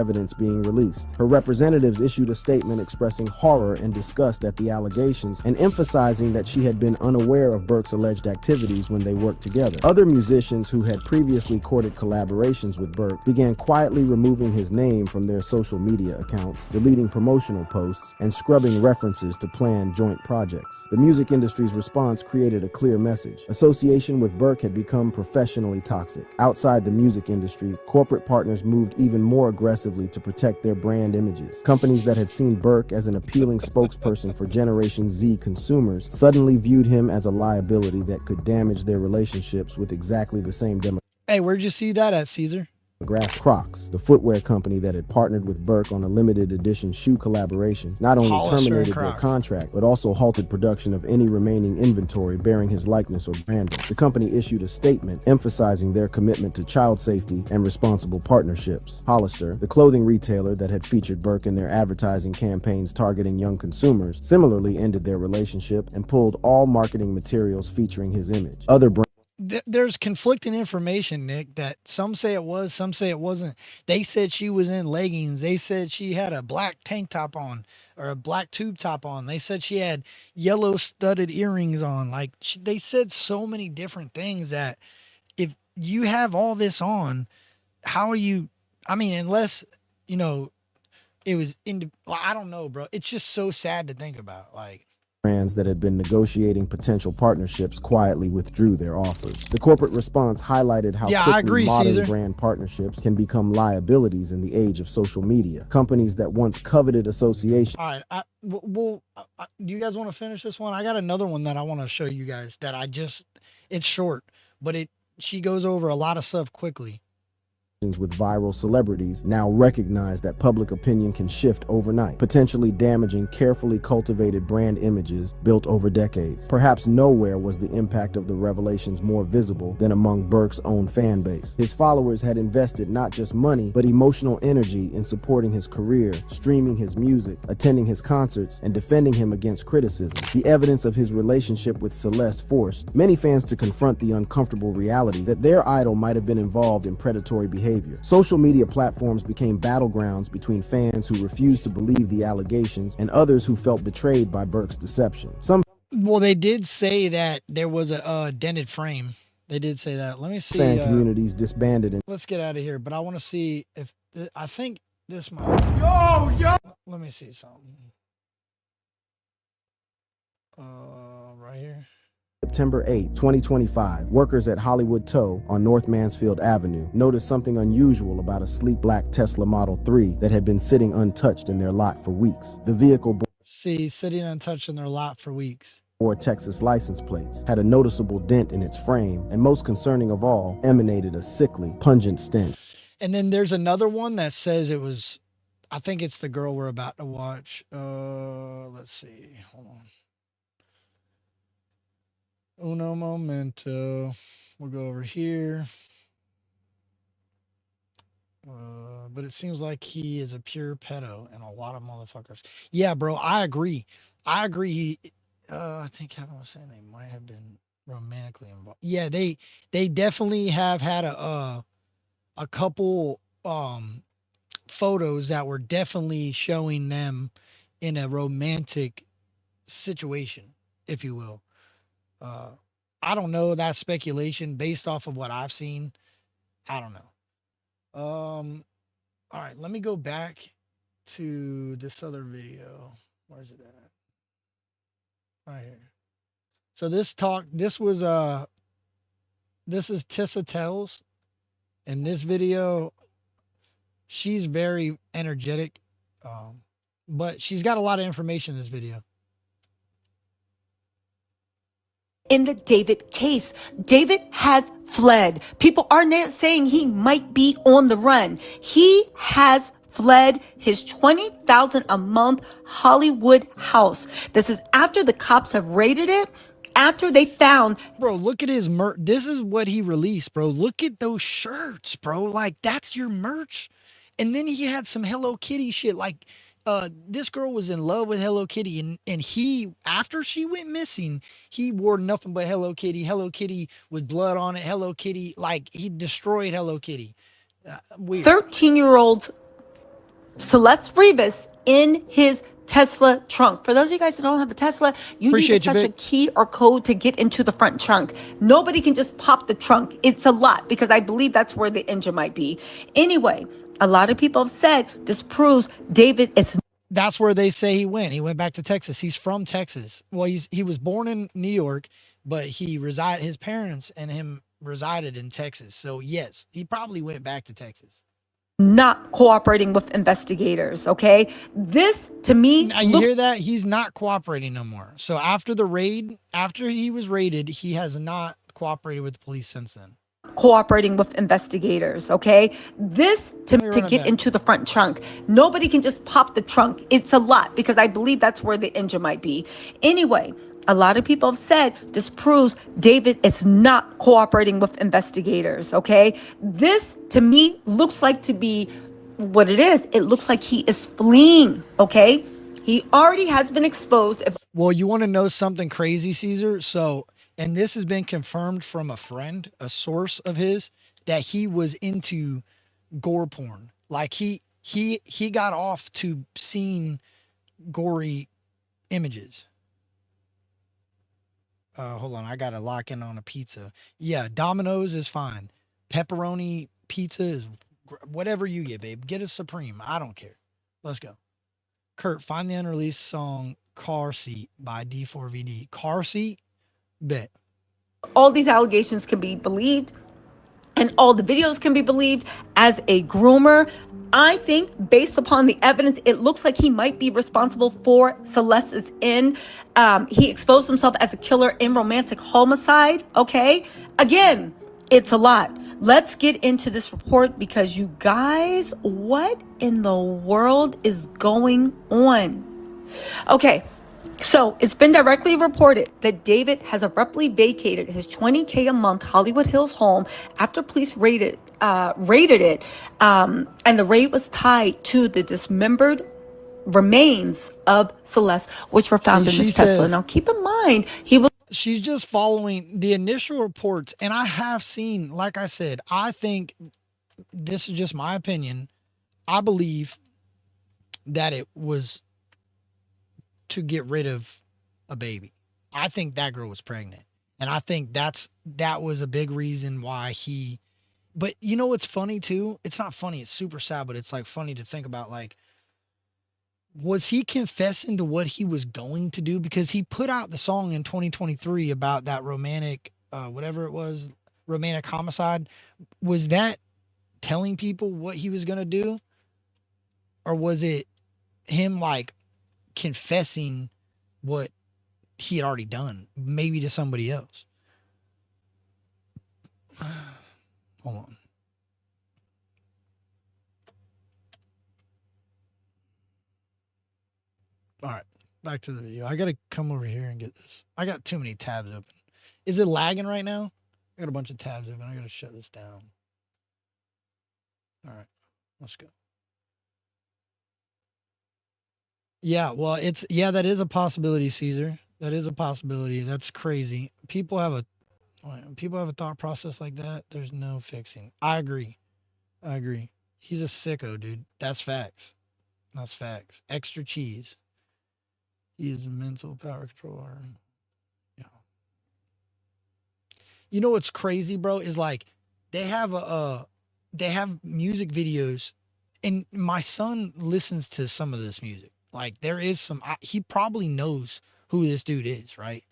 evidence being released. Her representatives issued a statement expressing horror and disgust at the allegations and emphasizing that she had been unaware of Burke's alleged activities when they worked together. Other musicians who had previously courted collaborations with Burke began quietly removing his name from their social media accounts, deleting promotional posts, and scrubbing references to planned joint projects. The music industry's response created a clear message. Association with Burke had become professionally toxic. Outside the music industry, corporate partners moved even more aggressively to protect their brand images. Companies that had seen Burke as an appealing spokesperson for Generation Z consumers suddenly viewed him as a liability that could damage their relationships with exactly the same demographic. Hey, where'd you see that at, Caesar? Crocs, the footwear company that had partnered with Burke on a limited edition shoe collaboration, not only terminated their contract, but also halted production of any remaining inventory bearing his likeness or branding. The company issued a statement emphasizing their commitment to child safety and responsible partnerships. Hollister, the clothing retailer that had featured Burke in their advertising campaigns targeting young consumers, similarly ended their relationship and pulled all marketing materials featuring his image. Other brands There's conflicting information, Nick, that some say it was, some say it wasn't. They said she was in leggings. They said she had a black tank top on or a black tube top on. They said she had yellow studded earrings on. Like they said so many different things that if you have all this on, how are you? I mean, unless, you know, it was in, well, I don't know, bro. It's just so sad to think about. Like, Brands that had been negotiating potential partnerships quietly withdrew their offers. The corporate response highlighted how Yeah, I quickly agree, modern Caesar. brand partnerships can become liabilities in the age of social media. Companies that once coveted association. All right. Do you guys want to finish this one? I got another one that I want to show you guys that it's short, but she goes over a lot of stuff quickly. With viral celebrities now recognize that public opinion can shift overnight, potentially damaging carefully cultivated brand images built over decades. Perhaps nowhere was the impact of the revelations more visible than among Burke's own fan base. His followers had invested not just money, but emotional energy in supporting his career, streaming his music, attending his concerts, and defending him against criticism. The evidence of his relationship with Celeste forced many fans to confront the uncomfortable reality that their idol might have been involved in predatory behavior. Social media platforms became battlegrounds between fans who refused to believe the allegations and others who felt betrayed by Burke's deception. Well, they did say that there was a dented frame. They did say that. Let me see. Fan communities disbanded. Let's get out of here. But I want to see if I think this might. Yo. Let me see something. Right here. September 8, 2025, workers at Hollywood Tow on North Mansfield Avenue noticed something unusual about a sleek black Tesla Model 3 that had been sitting untouched in their lot for weeks. The vehicle sitting untouched in their lot for weeks. Bore Texas license plates, had a noticeable dent in its frame, and most concerning of all, emanated a sickly, pungent stench. And then there's another one that says it was, I think it's the girl we're about to watch. Let's see. Hold on. Uno momento. We'll go over here. But it seems like he is a pure pedo and a lot of motherfuckers. Yeah, bro, I agree. I think Kevin was saying they might have been romantically involved. Yeah, they definitely have had a couple photos that were definitely showing them in a romantic situation, if you will. I don't know, that speculation based off of what I've seen. I don't know. All right, let me go back to this other video. Where's it at? Right here. So this is Tissa Tells. In this video, she's very energetic. But she's got a lot of information in this video. In the David case, David has fled. People are now saying he might be on the run. He has fled his $20,000 a month Hollywood house. This is after the cops have raided it, after they found. Bro, look at his merch. This is what he released, bro. Look at those shirts, bro. Like, that's your merch. And then he had some Hello Kitty shit. Like, this girl was in love with Hello Kitty, and he, after she went missing, he wore nothing but Hello Kitty with blood on it, Hello Kitty, like he destroyed Hello Kitty. Weird. 13-year-old Celeste Rivas in his Tesla trunk. For those of you guys that don't have a Tesla, you need a special key or code to get into the front trunk. Nobody can just pop the trunk. It's a lot, because I believe that's where the engine might be. Anyway, a lot of people have said this proves David is. That's where they say he went. He went back to Texas. He's from Texas. Well, he was born in New York, but his parents and him resided in Texas. So yes, he probably went back to Texas. Not cooperating with investigators, okay? This, to me, now, you hear that? He's not cooperating no more. So after the raid, after he was raided, he has not cooperated with the police since then. Cooperating with investigators, okay? This, to get into the front trunk. Nobody can just pop the trunk. It's a lot, because I believe that's where the engine might be. Anyway, a lot of people have said this proves David is not cooperating with investigators, okay? This, to me, looks like to be what it is. It looks like he is fleeing, okay? He already has been exposed. Well, you want to know something crazy, Caesar? So, and this has been confirmed from a friend, a source of his, that he was into gore porn. Like he got off to seeing gory images. Hold on, I gotta lock in on a pizza. Yeah, Domino's is fine. Pepperoni pizza is whatever you get, babe. Get a Supreme. I don't care. Let's go. Kurt, find the unreleased song Car Seat by D4VD. Car Seat? Bet. All these allegations can be believed and all the videos can be believed as a groomer. I think based upon the evidence, it looks like he might be responsible for Celeste's end. He exposed himself as a killer in romantic homicide. Okay. Again, it's a lot. Let's get into this report because you guys, what in the world is going on? Okay. So it's been directly reported that David has abruptly vacated his $20K a month Hollywood Hills home after police raided it. And the raid was tied to the dismembered remains of Celeste, which were found in his Tesla. Now, keep in mind, she's just following the initial reports. And I have seen, like I said, I think this is just my opinion. I believe that it was to get rid of a baby. I think that girl was pregnant. And I think that was a big reason why he, but you know what's funny too? It's not funny, it's super sad, but it's like funny to think about, like, was he confessing to what he was going to do? Because he put out the song in 2023 about that romantic, whatever it was, romantic homicide. Was that telling people what he was going to do? Or was it him like confessing what he had already done, maybe to somebody else? Hold on. All right, back to the video. I gotta come over here and get this. I got too many tabs open. Is it lagging right now? I got a bunch of tabs open. I gotta shut this down. All right, let's go. Yeah, well, that is a possibility, Caesar. That is a possibility. That's crazy. People have a thought process like that. There's no fixing. I agree. He's a sicko, dude. That's facts. That's facts. Extra cheese. He is a mental power controller. Yeah. You know what's crazy, bro? Is like they have music videos, and my son listens to some of this music. Like there is some, he probably knows who this dude is, right?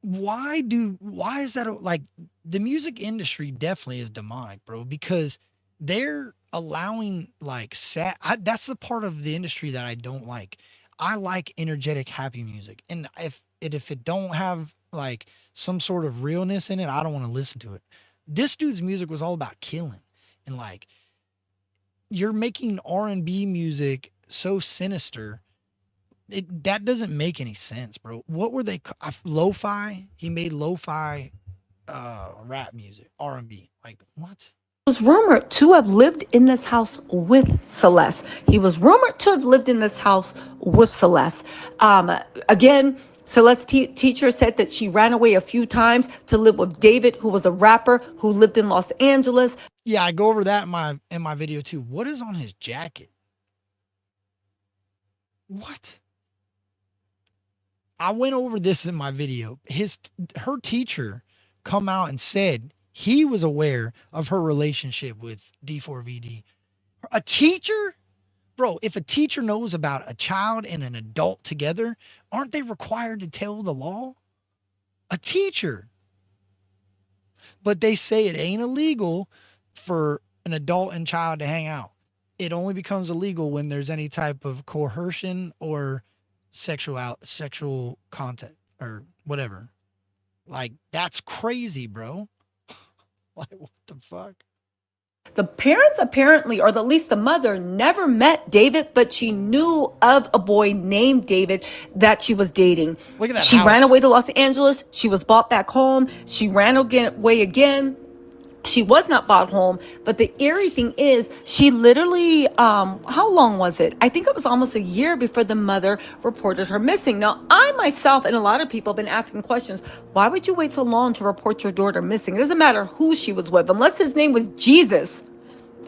Why is that? Like the music industry definitely is demonic, bro, because they're allowing like that's the part of the industry that I don't like. I like energetic, happy music. And if it don't have like some sort of realness in it, I don't want to listen to it. This dude's music was all about killing. And like, you're making R&B music so sinister. That doesn't make any sense, bro. What were they? Lo-fi? He made lo-fi rap music, R&B. Like, what? Was rumored to have lived in this house with Celeste. Again, Celeste's teacher said that she ran away a few times to live with David, who was a rapper who lived in Los Angeles. Yeah, I go over that in my video too. What is on his jacket? What? I went over this in my video. Her teacher come out and said he was aware of her relationship with D4VD. A teacher? Bro, if a teacher knows about a child and an adult together, aren't they required to tell the law? A teacher. But they say it ain't illegal for an adult and child to hang out. It only becomes illegal when there's any type of coercion or sexual contact or whatever. Like, that's crazy, bro. Like, what the fuck? The parents apparently, or at least the mother, never met David, but she knew of a boy named David that she was dating. Look at that She house. ran away to Los Angeles. She was brought back home. She ran away again. She was not brought home. But the eerie thing is, she literally, how long was it? I think it was almost a year before the mother reported her missing. Now, I myself and a lot of people have been asking questions. Why would you wait so long to report your daughter missing? It doesn't matter who she was with, unless his name was Jesus.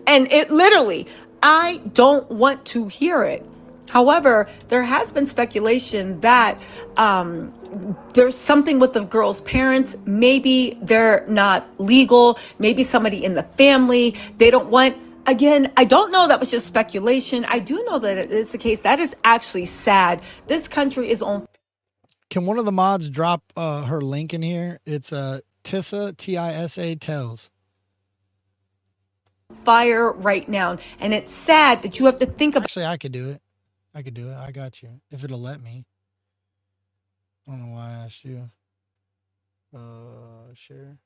And it literally, I don't want to hear it. However, there has been speculation that there's something with the girl's parents. Maybe they're not legal. Maybe somebody in the family, they don't want Again, I don't know, that was just speculation. I do know that it is the case. That is actually sad. This country is on. Can one of the mods drop her link in here? It's Tissa, Tisa tells. Fire right now, and it's sad that you have to think about. Actually, I could do it. I could do it. I got you. If it'll let me. I don't know why I asked you. Share.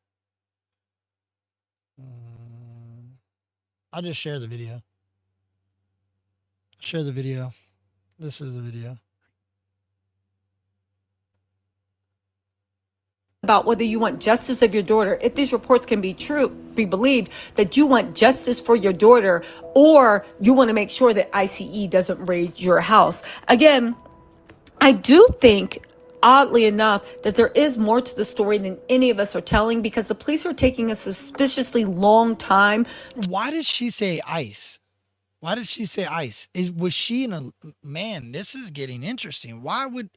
I'll just share the video. Share the video. This is the video. About whether you want justice of your daughter, if these reports can be true, be believed, that you want justice for your daughter, or you want to make sure that ICE doesn't raid your house. Again, I do think, oddly enough, that there is more to the story than any of us are telling, because the police are taking a suspiciously long time. Why did she say ICE? Why did she say ICE? Was she in a, man, this is getting interesting.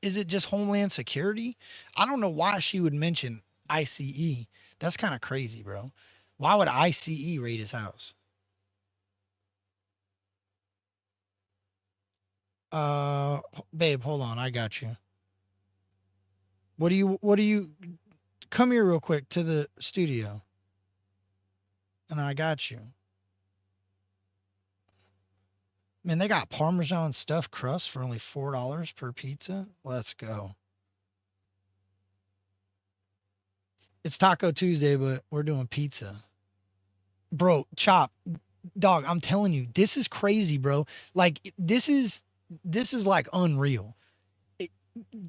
Is it just Homeland Security? I don't know why she would mention ICE. That's kind of crazy, bro. Why would ICE raid his house? Babe, hold on. I got you. What do you, come here real quick to the studio. And I got you. Man, they got Parmesan stuffed crust for only $4 per pizza. Let's go. It's Taco Tuesday, but we're doing pizza. Bro, Chop, dog, I'm telling you, this is crazy, bro. Like, this is like unreal.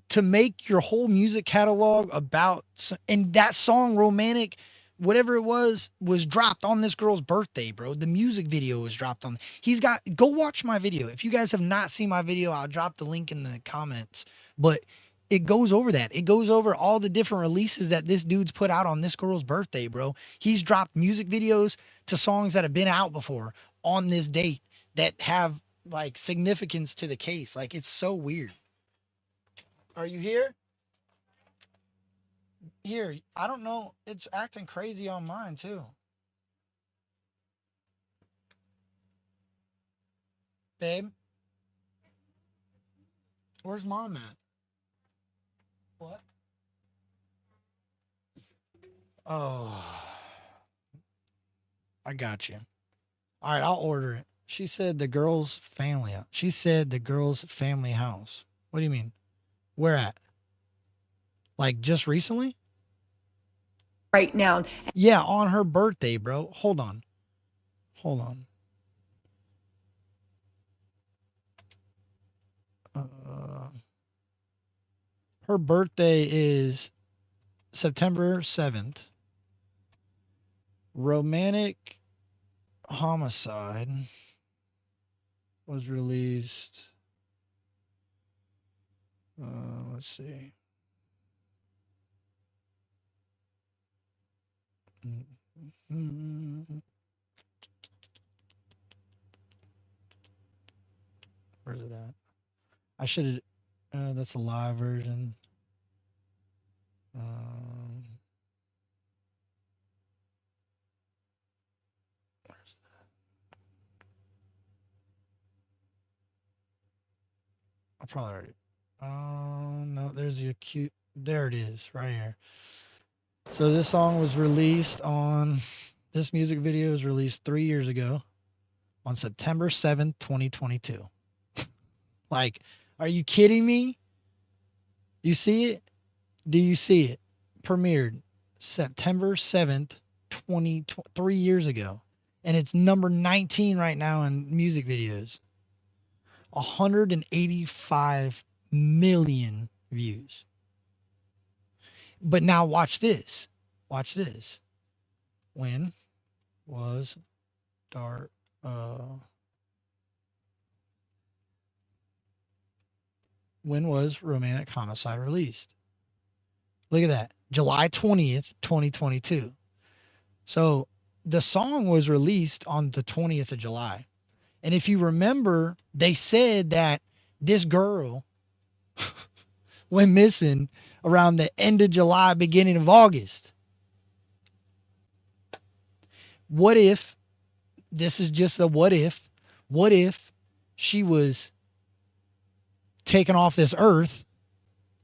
To make your whole music catalog about, and that song, Romantic, whatever it was dropped on this girl's birthday, bro. The music video was dropped on. Go watch my video. If you guys have not seen my video, I'll drop the link in the comments. But it goes over that. It goes over all the different releases that this dude's put out on this girl's birthday, bro. He's dropped music videos to songs that have been out before on this date that have like significance to the case. Like, it's so weird. Are you here? Here, I don't know. It's acting crazy on mine too. Babe? Where's mom at? What? Oh. I got you. All right, I'll order it. She said the girl's family. She said the girl's family house. What do you mean? Where at? Like just recently? Right now. Yeah, on her birthday, bro. Hold on. Hold on. Her birthday is September 7th. Romantic Homicide was released. Let's see. Where's it at? I should have. That's a live version. Where's that? I probably already. No, there's the acute. There it is, right here. So this song was released on. This music video was released 3 years ago, on September 7th, 2022. Like, are you kidding me? You see it? Do you see it? Premiered September 7th, 3 years ago. And it's number 19 right now in music videos. 185 million views. But now watch this. Watch this. When was when was Romantic Homicide released? Look at that. July 20th, 2022. So the song was released on the 20th of July. And if you remember, they said that this girl went missing around the end of July, beginning of August. What if this is just a what if. What if she was taken off this earth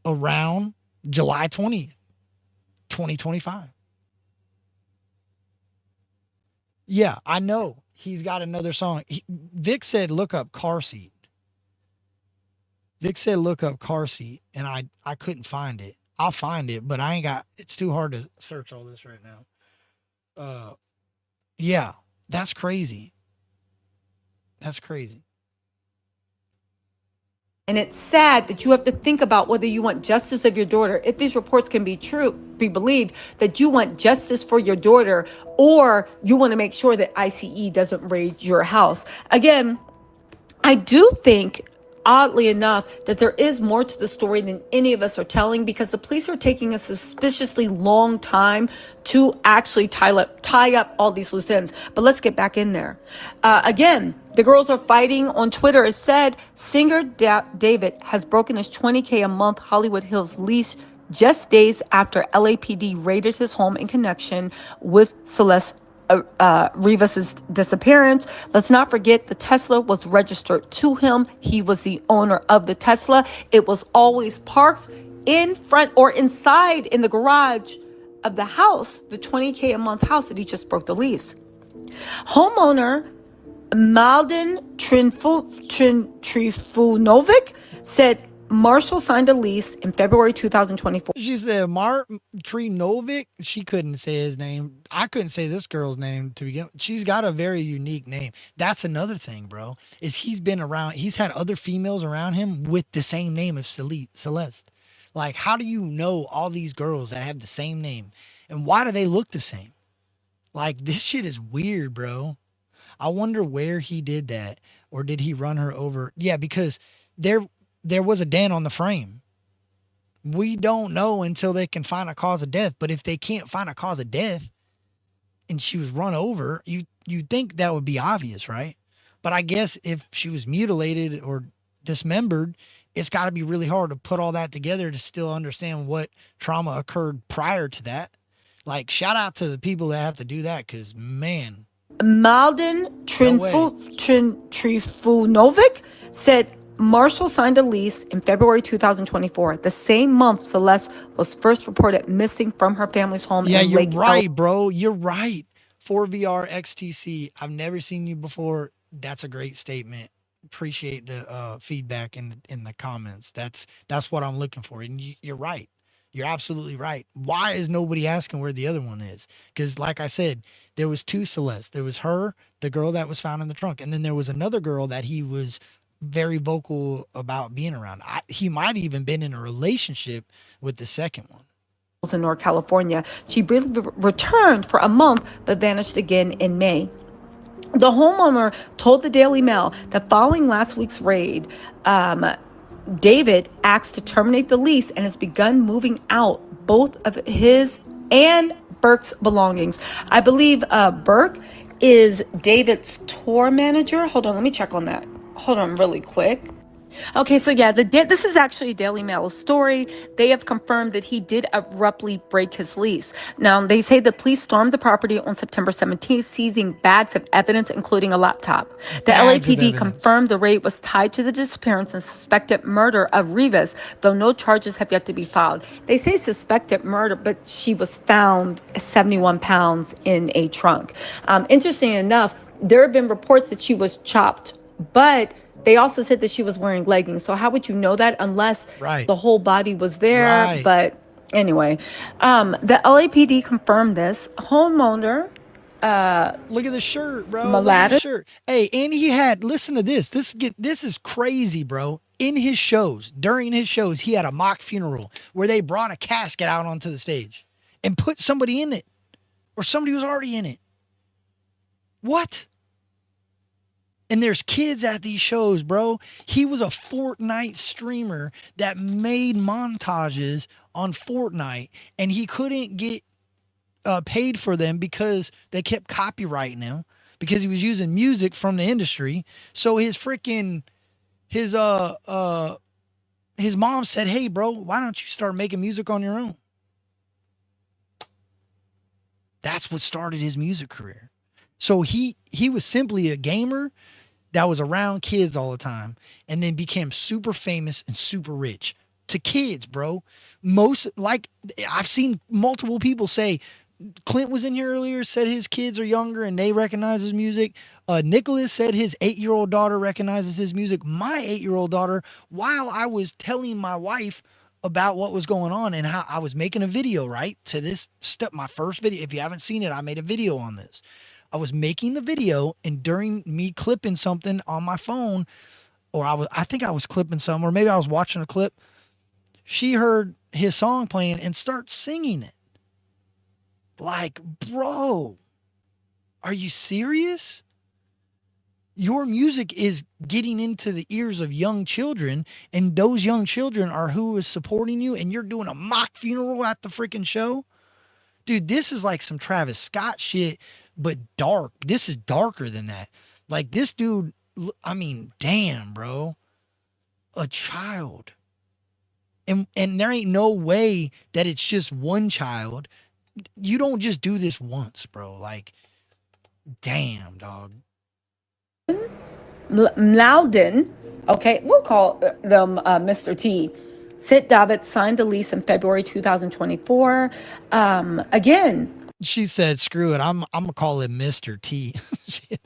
around July 20th, 2025? Yeah, I know. He's got another song. Vic said, look up car seat. Vic said, look up car seat, and I couldn't find it. I'll find it, but I ain't got, it's too hard to search all this right now. Yeah, that's crazy. That's crazy. And it's sad that you have to think about whether you want justice of your daughter, if these reports can be true, be believed, that you want justice for your daughter, or you want to make sure that ICE doesn't raid your house. Again, I do think, oddly enough, that there is more to the story than any of us are telling, because the police are taking a suspiciously long time to actually tie up all these loose ends. But let's get back in there. Again, the girls are fighting on Twitter. It said singer David has broken his $20K a month Hollywood Hills lease just days after LAPD raided his home in connection with Celeste Rivas's disappearance. Let's not forget the Tesla was registered to him. He was the owner of the Tesla. It was always parked in front or inside in the garage of the house, the $20K a month house that he just broke the lease. Homeowner Malden Trifunovic said Marshall signed a lease in February 2024. She said Trinovic. She couldn't say his name. I couldn't say this girl's name to begin with. She's got a very unique name. That's another thing, bro, is he's been around. He's had other females around him with the same name of Celeste. Like, how do you know all these girls that have the same name? And why do they look the same? Like, this shit is weird, bro. I wonder where he did that. Or did he run her over? Yeah, because there was a dent on the frame. We don't know until they can find a cause of death. But if they can't find a cause of death and she was run over, you'd think that would be obvious, right? But I guess if she was mutilated or dismembered, it's got to be really hard to put all that together to still understand what trauma occurred prior to that. Like, shout out to the people that have to do that, because, man. Malden Trifunovic said Marshall signed a lease in February 2024, the same month Celeste was first reported missing from her family's home. Yeah, in you're Lake right, bro. You're right. 4VR XTC. I've never seen you before. That's a great statement. Appreciate the feedback in the comments. That's what I'm looking for. And you're right. You're absolutely right. Why is nobody asking where the other one is? Because, like I said, there was two Celeste. There was her, the girl that was found in the trunk, and then there was another girl that he was very vocal about being around. He might have even been in a relationship with the second one. In North California. She briefly returned for a month, but vanished again in May. The homeowner told the Daily Mail that following last week's raid, David asked to terminate the lease and has begun moving out both of his and Burke's belongings. I believe Burke is David's tour manager. Hold on, let me check on that. Hold on really quick. Okay, so yeah, this is actually a Daily Mail story. They have confirmed that he did abruptly break his lease. Now, they say the police stormed the property on September 17th, seizing bags of evidence, including a laptop. The LAPD confirmed the raid was tied to the disappearance and suspected murder of Rivas, though no charges have yet to be filed. They say suspected murder, but she was found 71 pounds in a trunk. Interesting enough, there have been reports that she was chopped, but they also said that she was wearing leggings. So how would you know that unless the whole body was there? Right. But anyway, the LAPD confirmed this. Homeowner. Look at the shirt, bro. Look at the shirt. Hey, and he had, listen to this. This is crazy, bro. In his shows, during his shows, he had a mock funeral where they brought a casket out onto the stage and put somebody in it, or somebody was already in it. What? And there's kids at these shows, bro. He was a Fortnite streamer that made montages on Fortnite, and he couldn't get paid for them because they kept copyrighting him because he was using music from the industry. So his mom said, "Hey, bro, why don't you start making music on your own?" That's what started his music career. So he was simply a gamer that was around kids all the time and then became super famous and super rich to kids, bro. Most like I've seen multiple people say Clint was in here earlier, said his kids are younger and they recognize his music. Nicholas said his 8-year-old daughter recognizes his music. My 8-year-old daughter, while I was telling my wife about what was going on and how I was making a video, right? To this step, my first video. If you haven't seen it, I made a video on this. I was making the video, and during me clipping something on my phone, or I think I was clipping some, or maybe I was watching a clip, she heard his song playing and starts singing it. Like, bro, are you serious? Your music is getting into the ears of young children, and those young children are who is supporting you, and you're doing a mock funeral at the freaking show? Dude, this is like some Travis Scott shit, but dark. This is darker than that. Like this dude, I mean, damn, bro. A child. And there ain't no way that it's just one child. You don't just do this once, bro. Like, damn, dog. Mlauden, okay, we'll call them Mr. T. Sid David signed the lease in February 2024. Again, she said, "Screw it. I'm gonna call him Mr. T."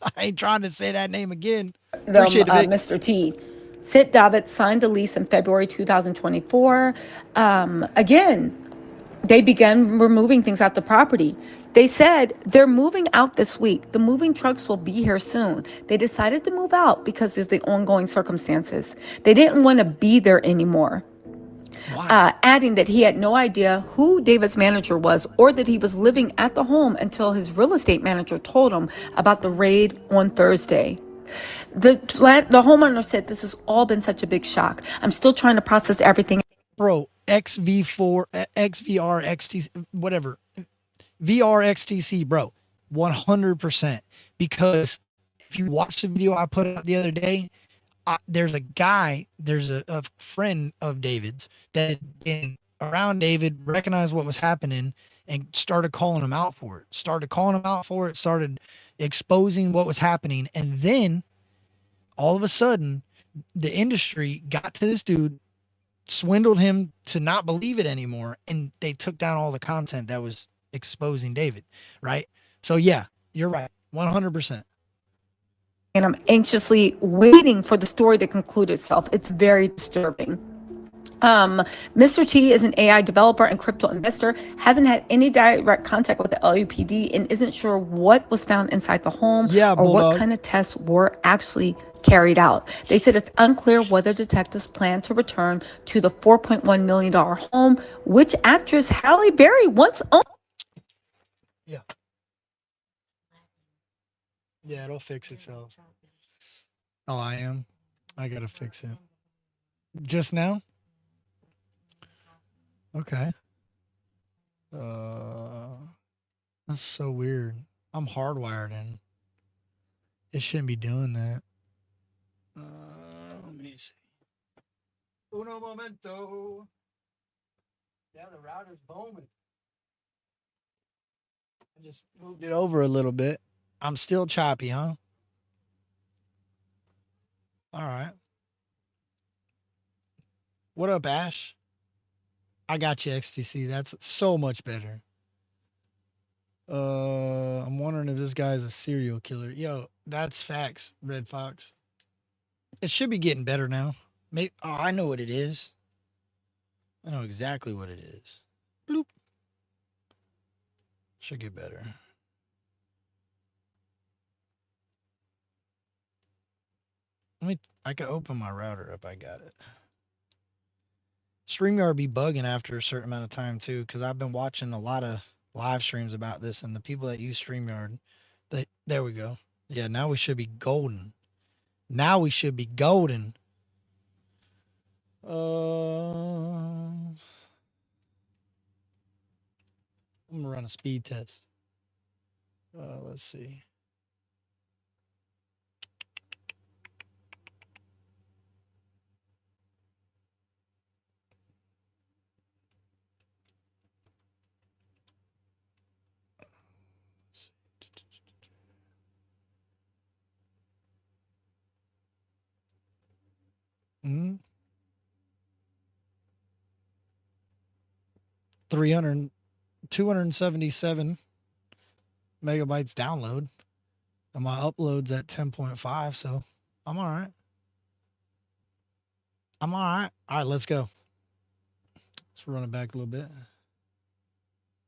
I ain't trying to say that name again. Appreciate it, Mr. T. Sid David signed the lease in February 2024. Again, they began removing things out the property. They said they're moving out this week. The moving trucks will be here soon. They decided to move out because of the ongoing circumstances. They didn't want to be there anymore. Adding that he had no idea who David's manager was or that he was living at the home until his real estate manager told him about the raid on Thursday. The homeowner said, "This has all been such a big shock. I'm still trying to process everything." Bro, XV4, XVR, XTC, whatever. VR XTC, bro, 100%. Because if you watch the video I put out the other day, there's a friend of David's that had been around David, recognized what was happening, and started calling him out for it. Started exposing what was happening. And then all of a sudden, the industry got to this dude, swindled him to not believe it anymore, and they took down all the content that was exposing David, right? So yeah, you're right, 100%. And I'm anxiously waiting for the story to conclude itself. It's very disturbing. Mr. T is an AI developer and crypto investor, hasn't had any direct contact with the LUPD, and isn't sure what was found inside the home or what kind of tests were actually carried out. They said it's unclear whether detectives plan to return to the $4.1 million home, which actress Halle Berry once owned. Yeah. Yeah, it'll fix itself. Oh, I gotta fix it. Just now? Okay. That's so weird. I'm hardwired in. It shouldn't be doing that. Let me see. Uno momento. Yeah, the router's booming. I just moved it over a little bit. I'm still choppy, huh? All right. What up, Ash? I got you, XTC. That's so much better. I'm wondering if this guy's a serial killer. Yo, that's facts, Red Fox. It should be getting better now. Maybe. Oh, I know what it is. I know exactly what it is. Bloop. Should get better. I can open my router up. I got it. StreamYard be bugging after a certain amount of time too, because I've been watching a lot of live streams about this, and the people that use StreamYard, there we go. Yeah, now we should be golden. Now we should be golden. I'm gonna run a speed test. Let's see. Mm-hmm. 277 megabytes download. And my upload's at 10.5, so I'm all right. I'm all right. All right, let's go. Let's run it back a little bit.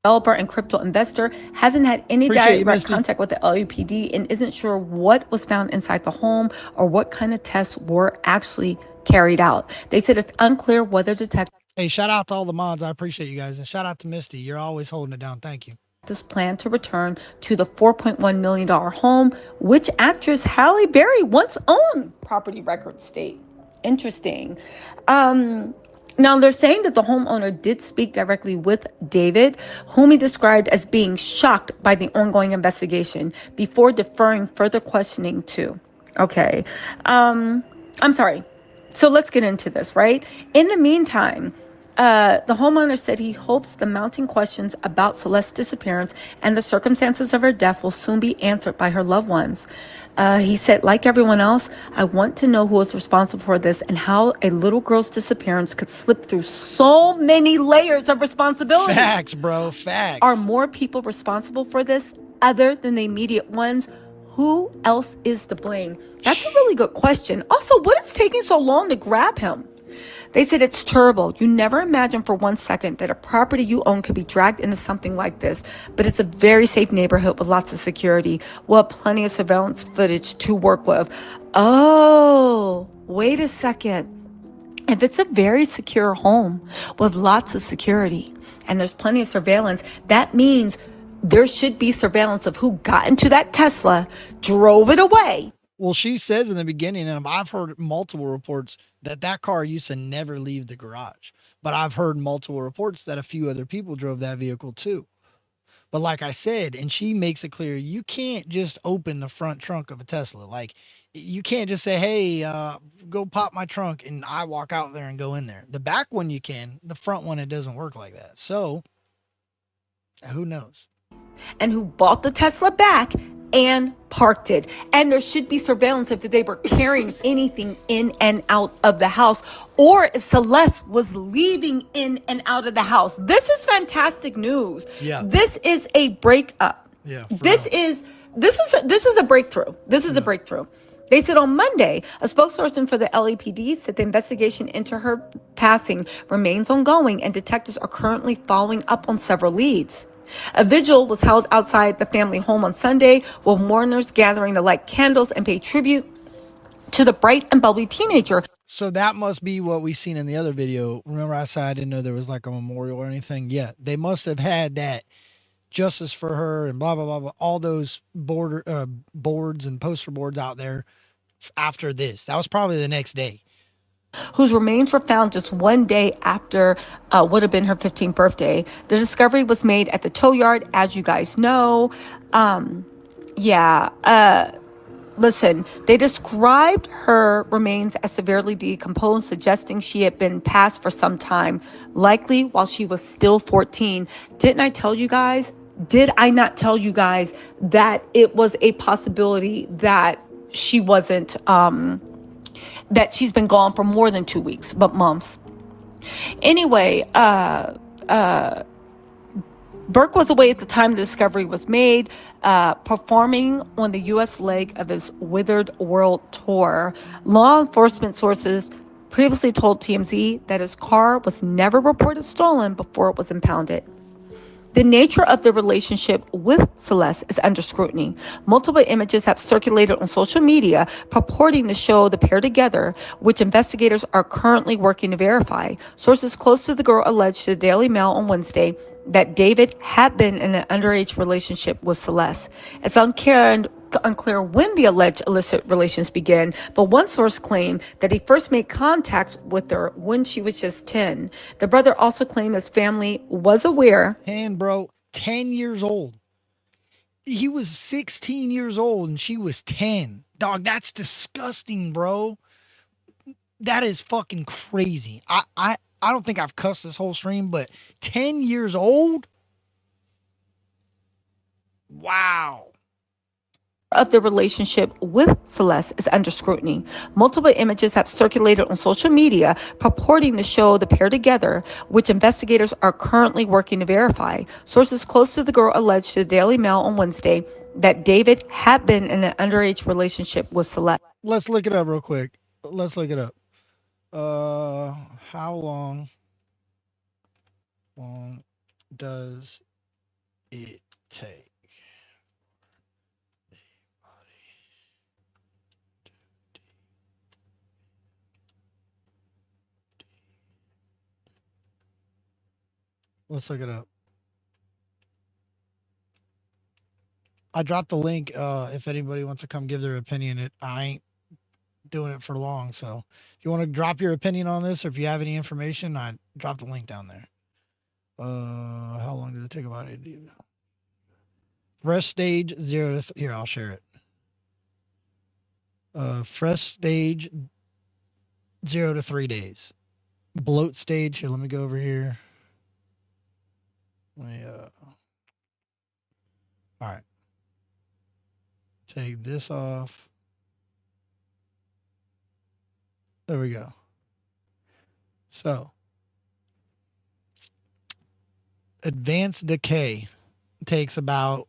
Developer and crypto investor hasn't had any Appreciate you, direct Misty. contact with the LAPD and isn't sure what was found inside the home or what kind of tests were actually carried out. They said it's unclear whether detectives Hey, shout out to all the mods. I appreciate you guys. And shout out to Misty. You're always holding it down. Thank you. plan to return to the $4.1 million home, which actress Halle Berry once owned, property records state. Interesting. Now, they're saying that the homeowner did speak directly with David, whom he described as being shocked by the ongoing investigation before deferring further questioning to. Okay. I'm sorry. So let's get into this, right? In the meantime, the homeowner said he hopes the mounting questions about Celeste's disappearance and the circumstances of her death will soon be answered by her loved ones. He said, like everyone else, I want to know who is responsible for this and how a little girl's disappearance could slip through so many layers of responsibility. Facts, bro. Facts. Are more people responsible for this other than the immediate ones? Who else is to blame? That's a really good question. Also, what is taking so long to grab him? They said it's terrible. You never imagine for 1 second that a property you own could be dragged into something like this, but it's a very safe neighborhood with lots of security. We'll have plenty of surveillance footage to work with. Oh, wait a second. If it's a very secure home with lots of security and there's plenty of surveillance, that means there should be surveillance of who got into that Tesla, drove it away. Well, she says in the beginning, and I've heard multiple reports that that car used to never leave the garage. But I've heard multiple reports that a few other people drove that vehicle too. But like I said, and she makes it clear, you can't just open the front trunk of a Tesla. Like you can't just say, hey, go pop my trunk and I walk out there and go in there. The back one you can, the front one, it doesn't work like that. So who knows? And who bought the Tesla back and parked it. And there should be surveillance if they were carrying anything in and out of the house, or if Celeste was leaving in and out of the house. This is fantastic news. Yeah. This is a breakup. Yeah. This is a breakthrough. This is a breakthrough. They said on Monday, a spokesperson for the LAPD said the investigation into her passing remains ongoing and detectives are currently following up on several leads. A vigil was held outside the family home on Sunday, with mourners gathering to light candles and pay tribute to the bright and bubbly teenager. So that must be what we seen in the other video. Remember I said I didn't know there was like a memorial or anything? Yeah, they must have had that justice for her and blah, blah, blah, blah, all those boards and poster boards out there after this. That was probably the next day. Whose remains were found just one day after would have been her 15th birthday. The discovery was made at the tow yard, as you guys know. Listen, they described her remains as severely decomposed, suggesting she had been passed for some time, likely while she was still 14. Didn't I tell you guys? Did I not tell you guys that it was a possibility that she wasn't, that she's been gone for more than 2 weeks, but months? Anyway, Burke was away at the time the discovery was made, performing on the U.S. leg of his Withered World tour. Law enforcement sources previously told TMZ that his car was never reported stolen before it was impounded. The nature of the relationship with Celeste is under scrutiny. Multiple images have circulated on social media purporting to show the pair together, which investigators are currently working to verify. Sources close to the girl alleged to the Daily Mail on Wednesday that David had been in an underage relationship with Celeste. It's unclear when the alleged illicit relations began, but one source claimed that he first made contact with her when she was just 10. The brother also claimed his family was aware. 10, bro. 10 years old. He was 16 years old and she was 10. Dog, that's disgusting, bro. That is fucking crazy. I don't think I've cussed this whole stream, but 10 years old? Wow. of the relationship with Celeste is under scrutiny. Multiple images have circulated on social media purporting to show the pair together, which investigators are currently working to verify. Sources close to the girl alleged to the Daily Mail on Wednesday that David had been in an underage relationship with Celeste. Let's look it up real quick. Let's look it up. How long does it take? Let's look it up. I dropped the link. If anybody wants to come give their opinion, I ain't doing it for long. So if you want to drop your opinion on this, or if you have any information, I dropped the link down there. How long did it take about it? Fresh stage 0 to here. I'll share it. Fresh stage 0 to 3 days. Bloat stage. Here, let me go over here. Let me, all right. Take this off. There we go. So, advanced decay takes about,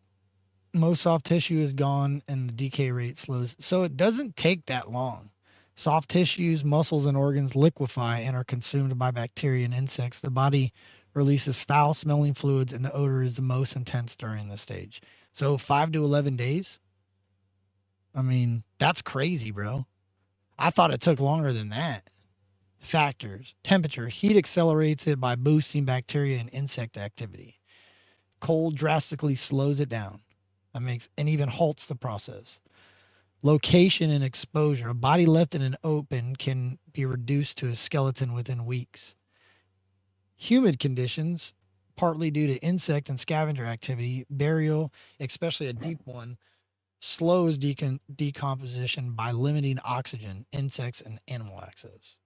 most soft tissue is gone and the decay rate slows. So it doesn't take that long. Soft tissues, muscles, and organs liquefy and are consumed by bacteria and insects. The body releases foul smelling fluids and the odor is the most intense during this stage. So 5 to 11 days. I mean, that's crazy, bro. I thought it took longer than that. Factors: temperature. Heat accelerates it by boosting bacteria and insect activity. Cold drastically slows it down. That makes, and even halts the process. Location and exposure. A body left in an open can be reduced to a skeleton within weeks. Humid conditions, partly due to insect and scavenger activity. Burial, especially a deep one, slows decomposition by limiting oxygen, insects, and animal access.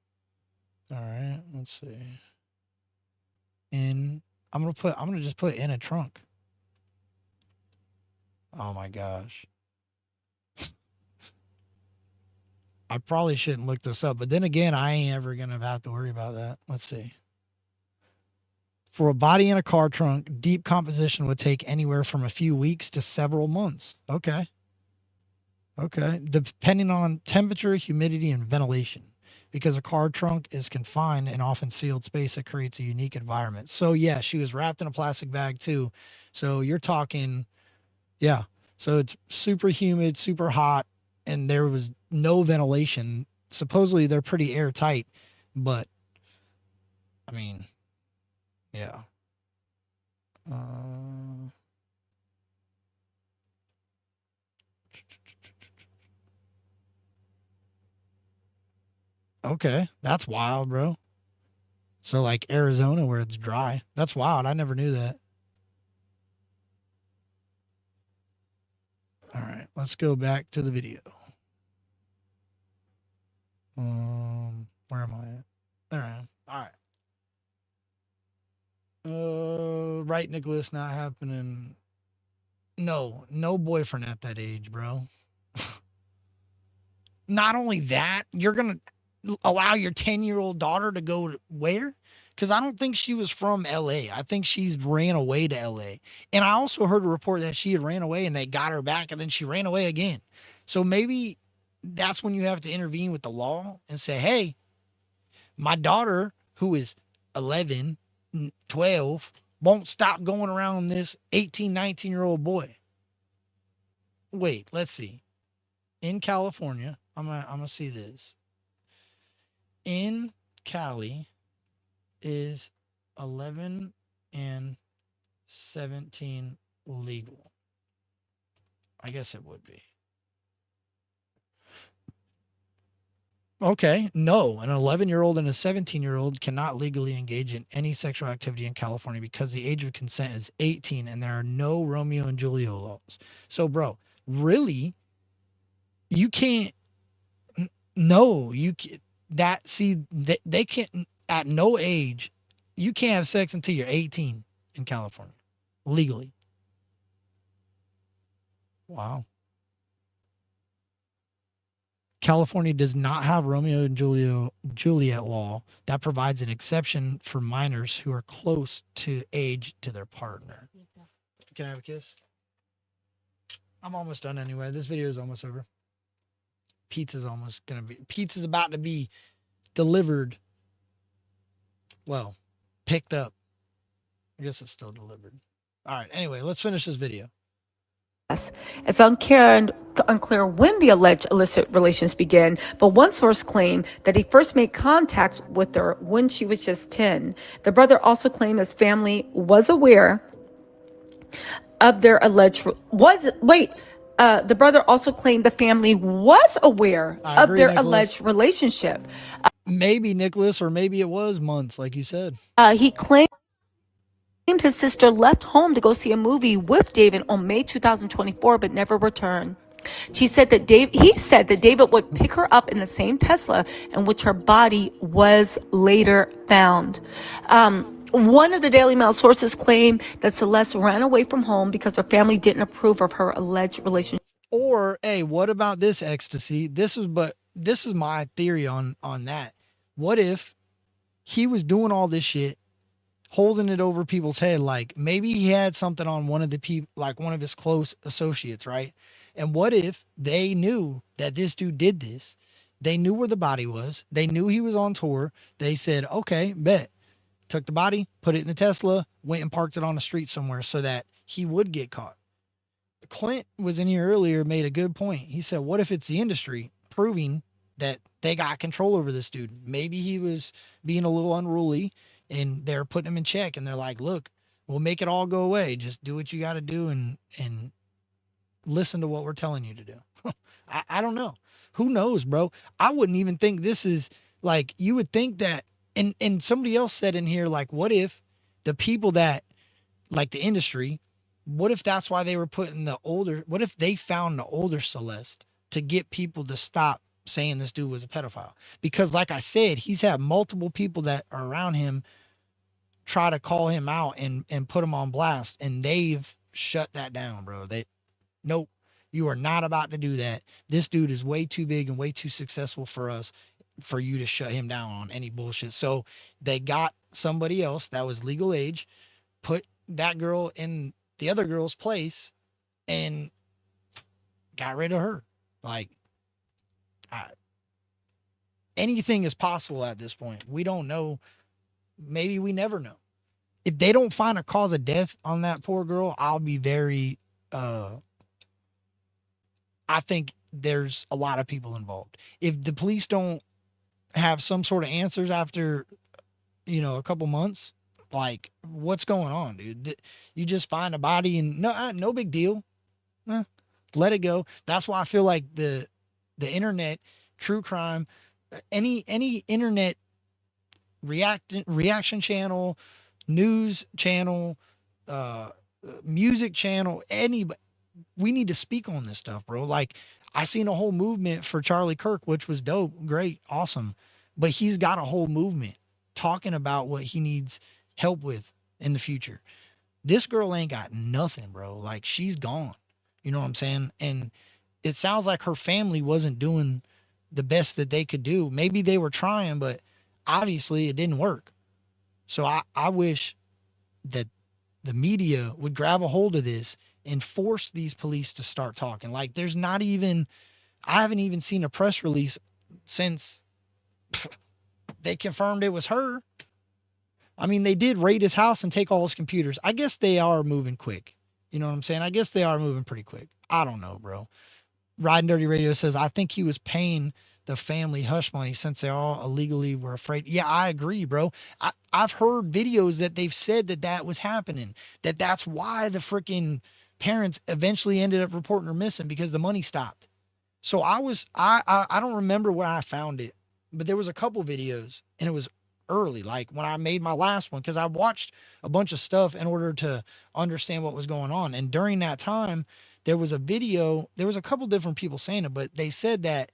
All right, let's see. I'm gonna just put in a trunk. Oh my gosh. I probably shouldn't look this up, but then again, I ain't ever gonna have to worry about that. Let's see. For a body in a car trunk, deep composition would take anywhere from a few weeks to several months. Okay. Depending on temperature, humidity, and ventilation. Because a car trunk is confined and often sealed space, it creates a unique environment. So yeah, she was wrapped in a plastic bag too. So you're talking, yeah. So it's super humid, super hot, and there was no ventilation. Supposedly they're pretty airtight, but I mean, yeah. Okay, that's wild, bro. So like Arizona where it's dry. That's wild. I never knew that. All right, let's go back to the video. Where am I at? There I am. All right. Right, Nicholas, not happening. No boyfriend at that age, bro. Not only that, you're going to allow your 10-year-old daughter to go to where? Because I don't think she was from LA. I think she's ran away to LA. And I also heard a report that she had ran away and they got her back and then she ran away again. So maybe that's when you have to intervene with the law and say, hey, my daughter, who is 11, 12, won't stop going around this 18, 19-year-old boy. Wait, let's see. In California, I'm gonna see this. In Cali is 11 and 17 legal. I guess it would be. Okay, no, an 11-year-old and a 17-year-old cannot legally engage in any sexual activity in California because the age of consent is 18 and there are no Romeo and Juliet laws. So, bro, really, you can't. No, you can't. They can't, at no age, you can't have sex until you're 18 in California, legally. Wow. California does not have Romeo and Juliet law that provides an exception for minors who are close to age to their partner. Can I have a kiss? I'm almost done anyway. This video is almost over. Pizza's about to be delivered. Well, picked up. I guess it's still delivered. All right. Anyway, let's finish this video. It's unclear when the alleged illicit relations began, but one source claimed that he first made contact with her when she was just 10. The brother also claimed his family was aware of their alleged the brother also claimed the family was aware of their alleged relationship. Maybe Nicholas, or maybe it was months, like you said. He claimed his sister left home to go see a movie with David on May 2024, but never returned. He said that David would pick her up in the same Tesla in which her body was later found. One of the Daily Mail sources claimed that Celeste ran away from home because her family didn't approve of her alleged relationship. Or, hey, what about this ecstasy? This is my theory on that. What if he was doing all this shit, holding it over people's head? Like maybe he had something on one of the people, like one of his close associates, right? And what if they knew that this dude did this? They knew where the body was. They knew he was on tour. They said, okay, bet. Took the body, put it in the Tesla, went and parked it on the street somewhere so that he would get caught. Clint was in here earlier, made a good point. He said, what if it's the industry proving that they got control over this dude? Maybe he was being a little unruly and they're putting him in check and they're like, look, we'll make it all go away. Just do what you got to do and listen to what we're telling you to do. I don't know. Who knows, bro? I wouldn't even think this is like, you would think that, and somebody else said in here, like, what if the people that, like the industry, what if that's why they were putting what if they found the older Celeste to get people to stop saying this dude was a pedophile? Because like I said, he's had multiple people that are around him try to call him out and put him on blast, and they've shut that down, bro. Nope, you are not about to do that. This dude is way too big and way too successful for you to shut him down on any bullshit. So they got somebody else that was legal age, put that girl in the other girl's place, and got rid of her. Like, anything is possible at this point. We don't know. Maybe we never know. If they don't find a cause of death on that poor girl, I'll be very, I think there's a lot of people involved. If the police don't have some sort of answers after, a couple months, like, what's going on, dude? You just find a body and no big deal. Let it go. That's why I feel like the internet, true crime, any internet reaction channel, news channel, music channel, anybody, we need to speak on this stuff, bro. Like, I seen a whole movement for Charlie Kirk, which was dope, great, awesome. But he's got a whole movement talking about what he needs help with in the future. This girl ain't got nothing, bro. Like, she's gone. You know what I'm saying? And it sounds like her family wasn't doing the best that they could do. Maybe they were trying, but obviously it didn't work. So I wish that the media would grab a hold of this and force these police to start talking. Like, I haven't even seen a press release since they confirmed it was her. I mean, they did raid his house and take all his computers. I guess they are moving quick. You know what I'm saying? I guess they are moving pretty quick. I don't know, bro. Riding Dirty Radio says, I think he was paying the family hush money since they all illegally were afraid. Yeah, I agree, bro. I've heard videos that they've said that was happening, that's why the freaking parents eventually ended up reporting her missing, because the money stopped. So I don't remember where I found it, but there was a couple videos, and it was early, like when I made my last one, because I watched a bunch of stuff in order to understand what was going on. And during that time, there was a video, there was a couple different people saying it, but they said that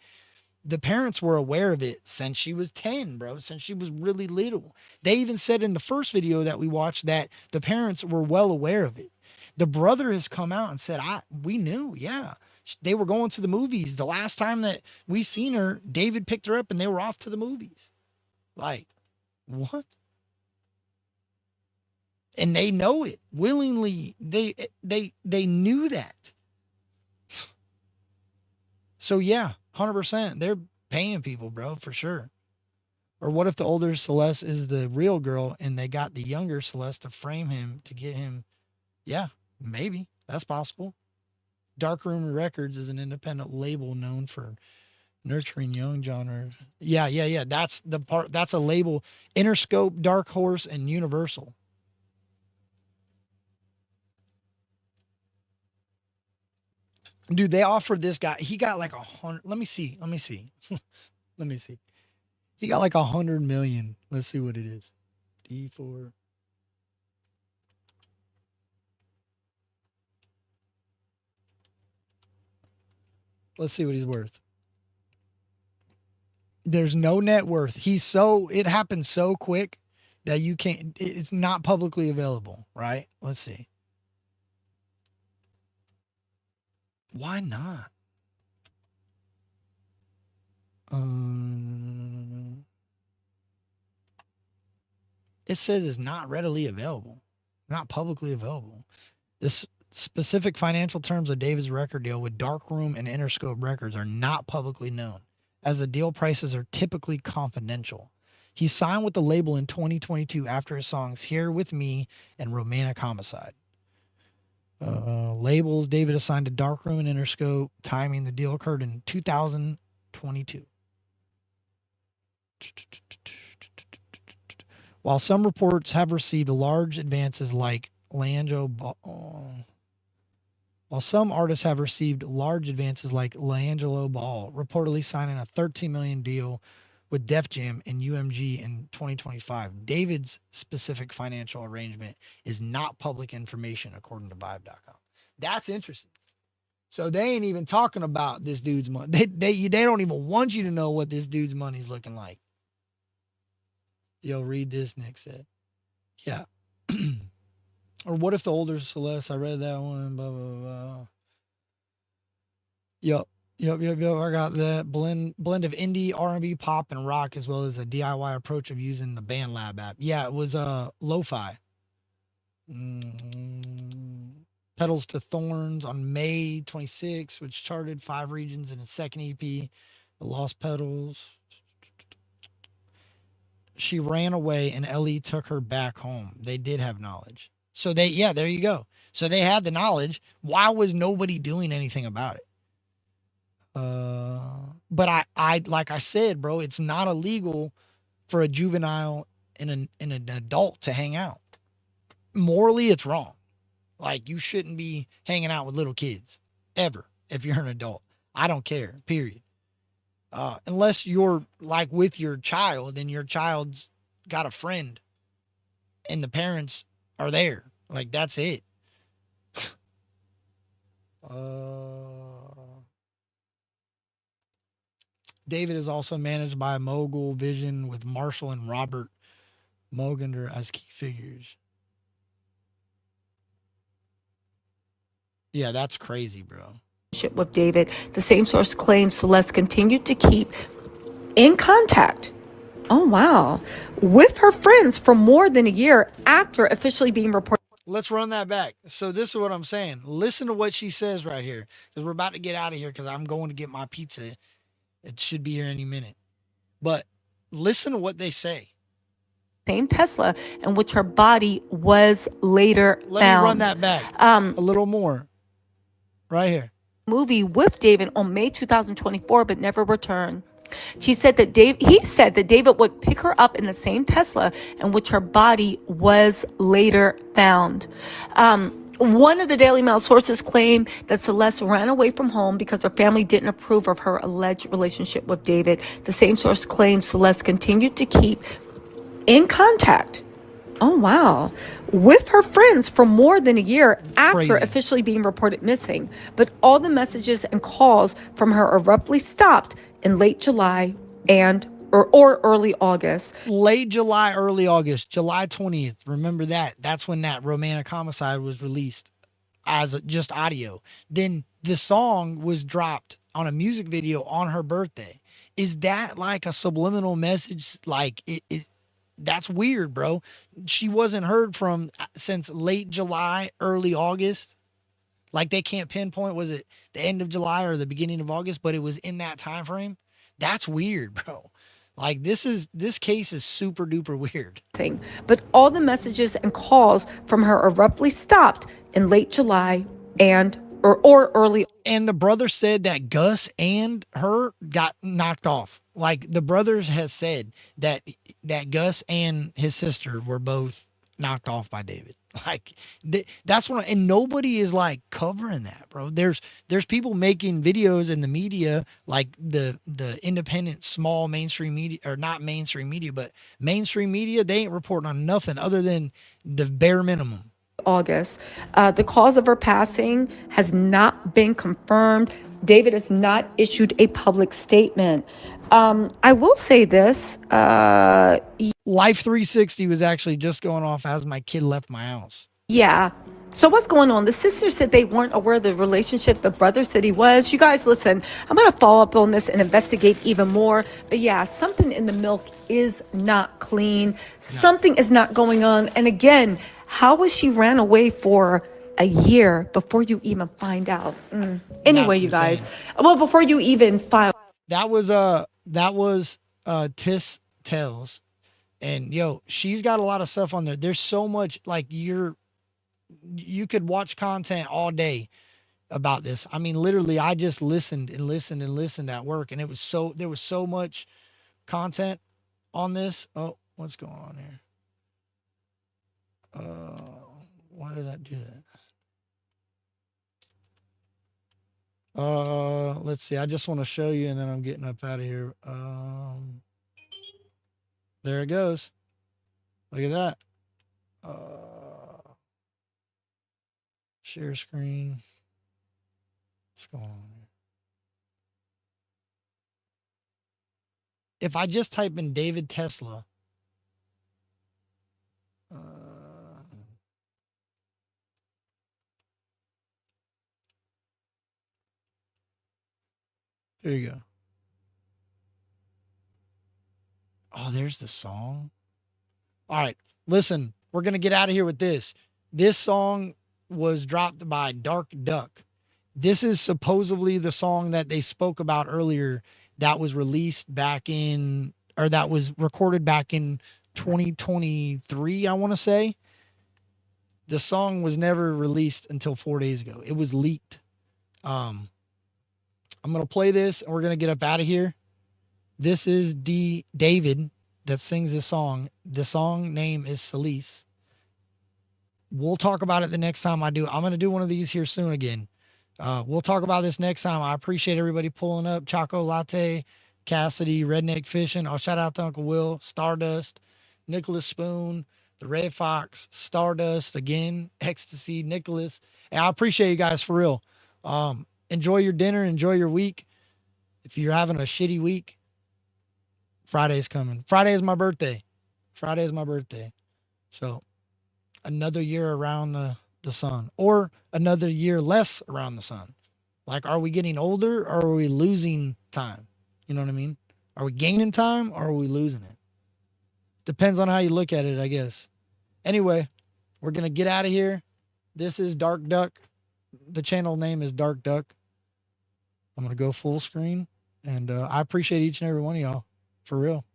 the parents were aware of it since she was 10, bro, since she was really little. They even said in the first video that we watched that the parents were well aware of it. The brother has come out and said, we knew, yeah. They were going to the movies. The last time that we seen her, David picked her up and they were off to the movies. Like, what? And they know it willingly. They knew that. So yeah, 100%. They're paying people, bro, for sure. Or what if the older Celeste is the real girl and they got the younger Celeste to frame him to get him? Yeah, maybe. That's possible. Darkroom Records is an independent label known for nurturing young genres. Yeah. That's the part. That's a label. Interscope, Dark Horse, and Universal. Dude, they offered this guy. He got like 100. Let me see. Let me see. He got like 100 million. Let's see what it is. D4. Let's see what he's worth. There's no net worth. It happened so quick that you can't, it's not publicly available, right? Let's see. Why not? It says it's not readily available, not publicly available. This specific financial terms of David's record deal with Darkroom and Interscope Records are not publicly known, as the deal prices are typically confidential. He signed with the label in 2022 after his songs Here With Me and Romantic Homicide. Labels David assigned to Darkroom and Interscope. Timing, the deal occurred in 2022. While some reports have received large advances like While some artists have received large advances like LaAngelo Ball, reportedly signing a $13 million deal with Def Jam and UMG in 2025, David's specific financial arrangement is not public information, according to Vibe.com. That's interesting. So they ain't even talking about this dude's money. They don't even want you to know what this dude's money's looking like. Yo, read this, Nick said. Yeah. Or what if the older Celeste? I read that one. Blah blah blah. Yep. I got that blend of indie, R&B, pop, and rock, as well as a DIY approach of using the BandLab app. Yeah, it was lo-fi. Petals to Thorns on May 26, which charted 5 regions in his second EP. The Lost Petals. She ran away and Ellie took her back home. They did have knowledge. So there you go. So they had the knowledge. Why was nobody doing anything about it? But I like I said, bro, it's not illegal for a juvenile and an adult to hang out. Morally, it's wrong. Like, you shouldn't be hanging out with little kids ever if you're an adult. I don't care, period. Unless you're like with your child and your child's got a friend and the parents are there. Like, that's it. David is also managed by Mogul Vision with Marshall and Robert Mogander as key figures. Yeah, that's crazy, bro. With David, the same source claims Celeste continued to keep in contact. Oh, wow. With her friends for more than a year after officially being reported. Let's run that back. So this is what I'm saying. Listen to what she says right here, because we're about to get out of here because I'm going to get my pizza. It should be here any minute. But listen to what they say. Same Tesla in which her body was later found. Let me run that back a little more. Right here. Movie with David on May 2024, but never returned. He said that David would pick her up in the same Tesla in which her body was later found. One of the Daily Mail sources claimed that Celeste ran away from home because her family didn't approve of her alleged relationship with David. The same source claims Celeste continued to keep in contact. Oh, wow. With her friends for more than a year after officially being reported missing. But all the messages and calls from her abruptly stopped in late July or early August. Late July, early August, July 20th. Remember that. That's when that Romantic Homicide was released as just audio. Then the song was dropped on a music video on her birthday. Is that like a subliminal message? Like that's weird, bro. She wasn't heard from since late July, early August. Like they can't pinpoint, was it the end of July or the beginning of August, but it was in that time frame. That's weird, bro. Like this case is super duper weird. But all the messages and calls from her abruptly stopped in late July or early. And the brother said that Gus and her got knocked off. Like the brothers has said that Gus and his sister were both knocked off by David. Like that's what, and nobody is like covering that, bro. There's people making videos in the media, like the independent small mainstream media, or not mainstream media, but mainstream media. They ain't reporting on nothing other than the bare minimum. August. The cause of her passing has not been confirmed. David has not issued a public statement. I will say this. Life 360 was actually just going off as my kid left my house. Yeah. So what's going on? The sister said they weren't aware of the relationship. The brother said he was. You guys, listen, I'm going to follow up on this and investigate even more. But yeah, something in the milk is not clean. No. Something is not going on. And again, how was she ran away for a year before you even find out? Anyway, you guys, well, before you even file. That was Tiss Tells. And yo, she's got a lot of stuff on there. There's so much, like you could watch content all day about this. I mean, literally, I just listened and listened and listened at work, and there was so much content on this. Oh, what's going on here? Why did that do that? Let's see. I just want to show you, and then I'm getting up out of here. There it goes. Look at that. Share screen. What's going on here? If I just type in David Tesla, here you go. Oh, there's the song. All right, listen, we're going to get out of here with this. This song was dropped by Dark Duck. This is supposedly the song that they spoke about earlier that was released back in, or that was recorded back in 2023, I want to say. The song was never released until 4 days ago. It was leaked. I'm going to play this and we're going to get up out of here. This is David that sings this song. The song name is Celeste. We'll talk about it the next time I do. I'm going to do one of these here soon again. We'll talk about this next time. I appreciate everybody pulling up. Choco Latte, Cassidy, Redneck Fishing. I'll shout out to Uncle Will, Stardust, Nicholas Spoon, the Red Fox, Stardust again, Ecstasy, Nicholas. And I appreciate you guys for real. Enjoy your dinner. Enjoy your week. If you're having a shitty week, Friday's coming. Friday is my birthday. Friday is my birthday. So another year around the sun, or another year less around the sun. Like, are we getting older or are we losing time? You know what I mean? Are we gaining time or are we losing it? Depends on how you look at it, I guess. Anyway, we're going to get out of here. This is Dark Duck. The channel name is Dark Duck. I'm going to go full screen. And I appreciate each and every one of y'all. For real.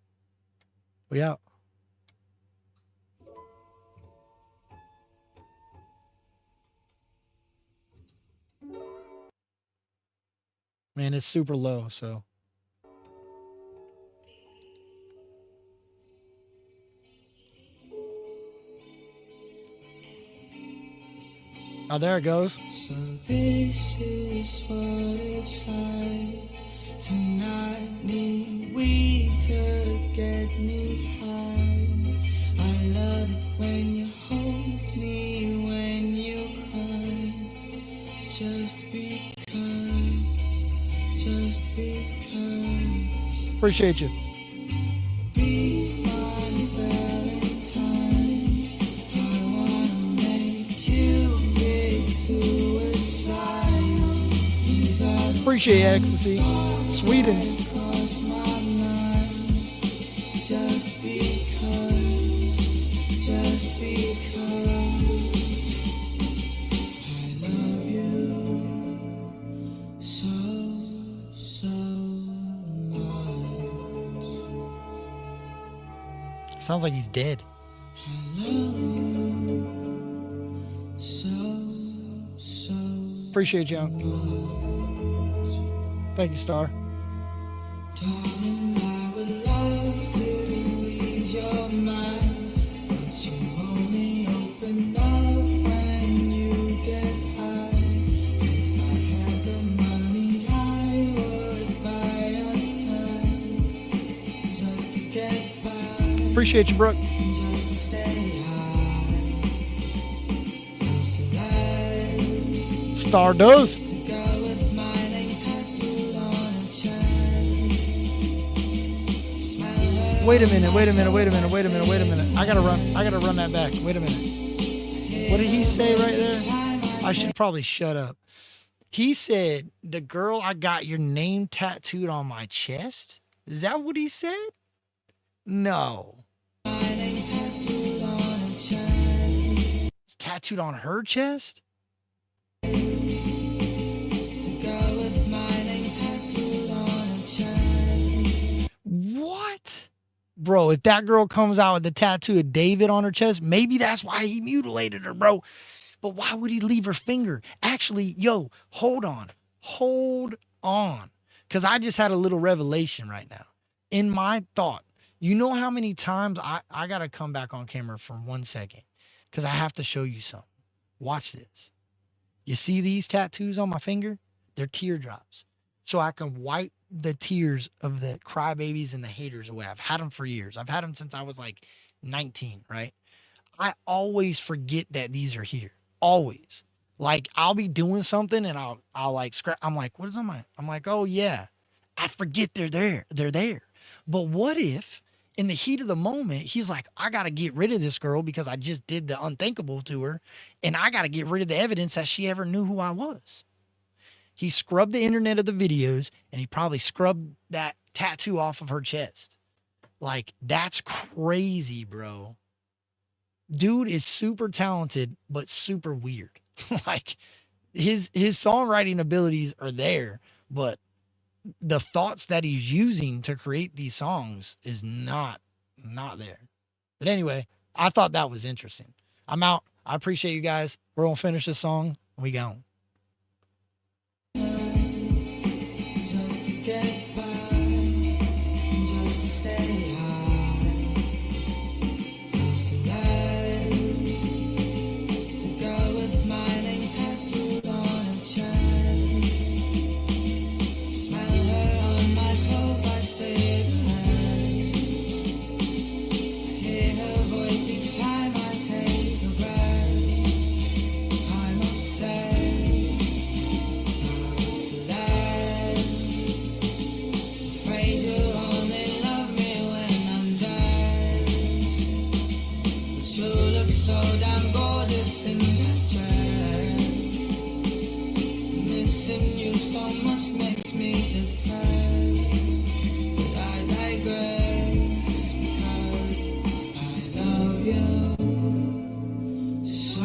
We out. Man, it's super low, so. Oh, there it goes. So this is what it's like to not need weed to get me high. I love it when you hold me, when you cry. Just because. Appreciate you. Be my Valentine. I wanna make you suicide. Appreciate ecstasy. Sweden. Sounds like he's dead. Appreciate you. Thank you, Star. Darling, I would love to ease your mind, but you only open up when you get high. If I had the money, I would buy us time just to get by. Appreciate you, Brooke. Just to stay high. You're Celeste. Stardust. The girl with my name tattooed on her chest. Wait a minute. I gotta run that back. Wait a minute. What did he say right there? I should probably shut up. He said, the girl I got your name tattooed on my chest? Is that what he said? No. My name tattooed on her chest. It's tattooed on her chest? The girl with my name tattooed on her chest. What? Bro, if that girl comes out with the tattoo of David on her chest, maybe that's why he mutilated her, bro. But why would he leave her finger? Actually, yo, hold on. Because I just had a little revelation right now. In my thought, you know how many times I got to come back on camera for 1 second because I have to show you something. Watch this. You see these tattoos on my finger? They're teardrops. So I can wipe the tears of the crybabies and the haters away. I've had them for years. I've had them since I was like 19, right? I always forget that these are here. Always. Like I'll be doing something and I'll like scratch. I'm like, what is on my? I'm like, oh yeah. I forget they're there. They're there. But what if in the heat of the moment, he's like, I got to get rid of this girl because I just did the unthinkable to her. And I got to get rid of the evidence that she ever knew who I was. He scrubbed the internet of the videos and he probably scrubbed that tattoo off of her chest. Like, that's crazy, bro. Dude is super talented, but super weird. Like, his songwriting abilities are there, but the thoughts that he's using to create these songs is not there. But anyway, I thought that was interesting. I'm out. I appreciate you guys. We're going to finish this song and we gone. Just to get by, just to stay high. You're Celeste, the girl with my name tattooed on her chest. Smell her on my clothes like cigarettes. I hear her voice each time I take a breath. I'm obsessed. You're Celeste. Afraid you only love me when I'm dressed. But you look so damn gorgeous in that dress. Missing you so much makes me depressed. But I digress because I love you so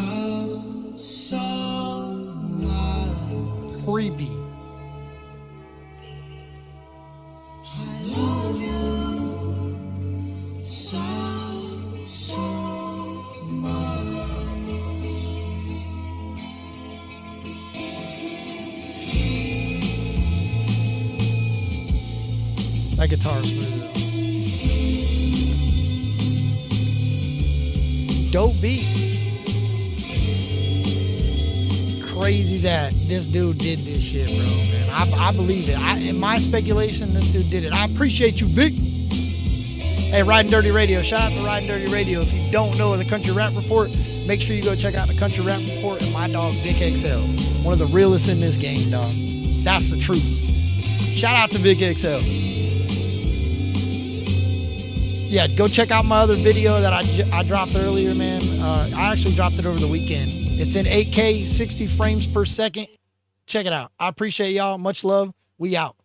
much. Creepy. I love you so much. That guitar is smooth. Dope beat. Crazy that this dude did this shit, bro, man. I believe it. In my speculation, this dude did it. I appreciate you, Vic. Hey, Riding Dirty Radio. Shout out to Riding Dirty Radio. If you don't know the Country Rap Report, make sure you go check out the Country Rap Report and my dog, Vic XL. One of the realest in this game, dog. That's the truth. Shout out to Vic XL. Yeah, go check out my other video that I dropped earlier, man. I actually dropped it over the weekend. It's in 8K, 60 frames per second. Check it out. I appreciate y'all. Much love. We out.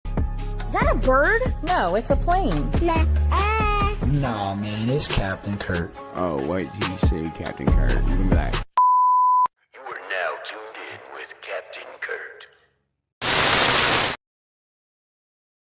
Is that a bird? No, it's a plane. Nah, man, it's Captain Kurt. Oh, what did you say, Captain Kurt? You can be like,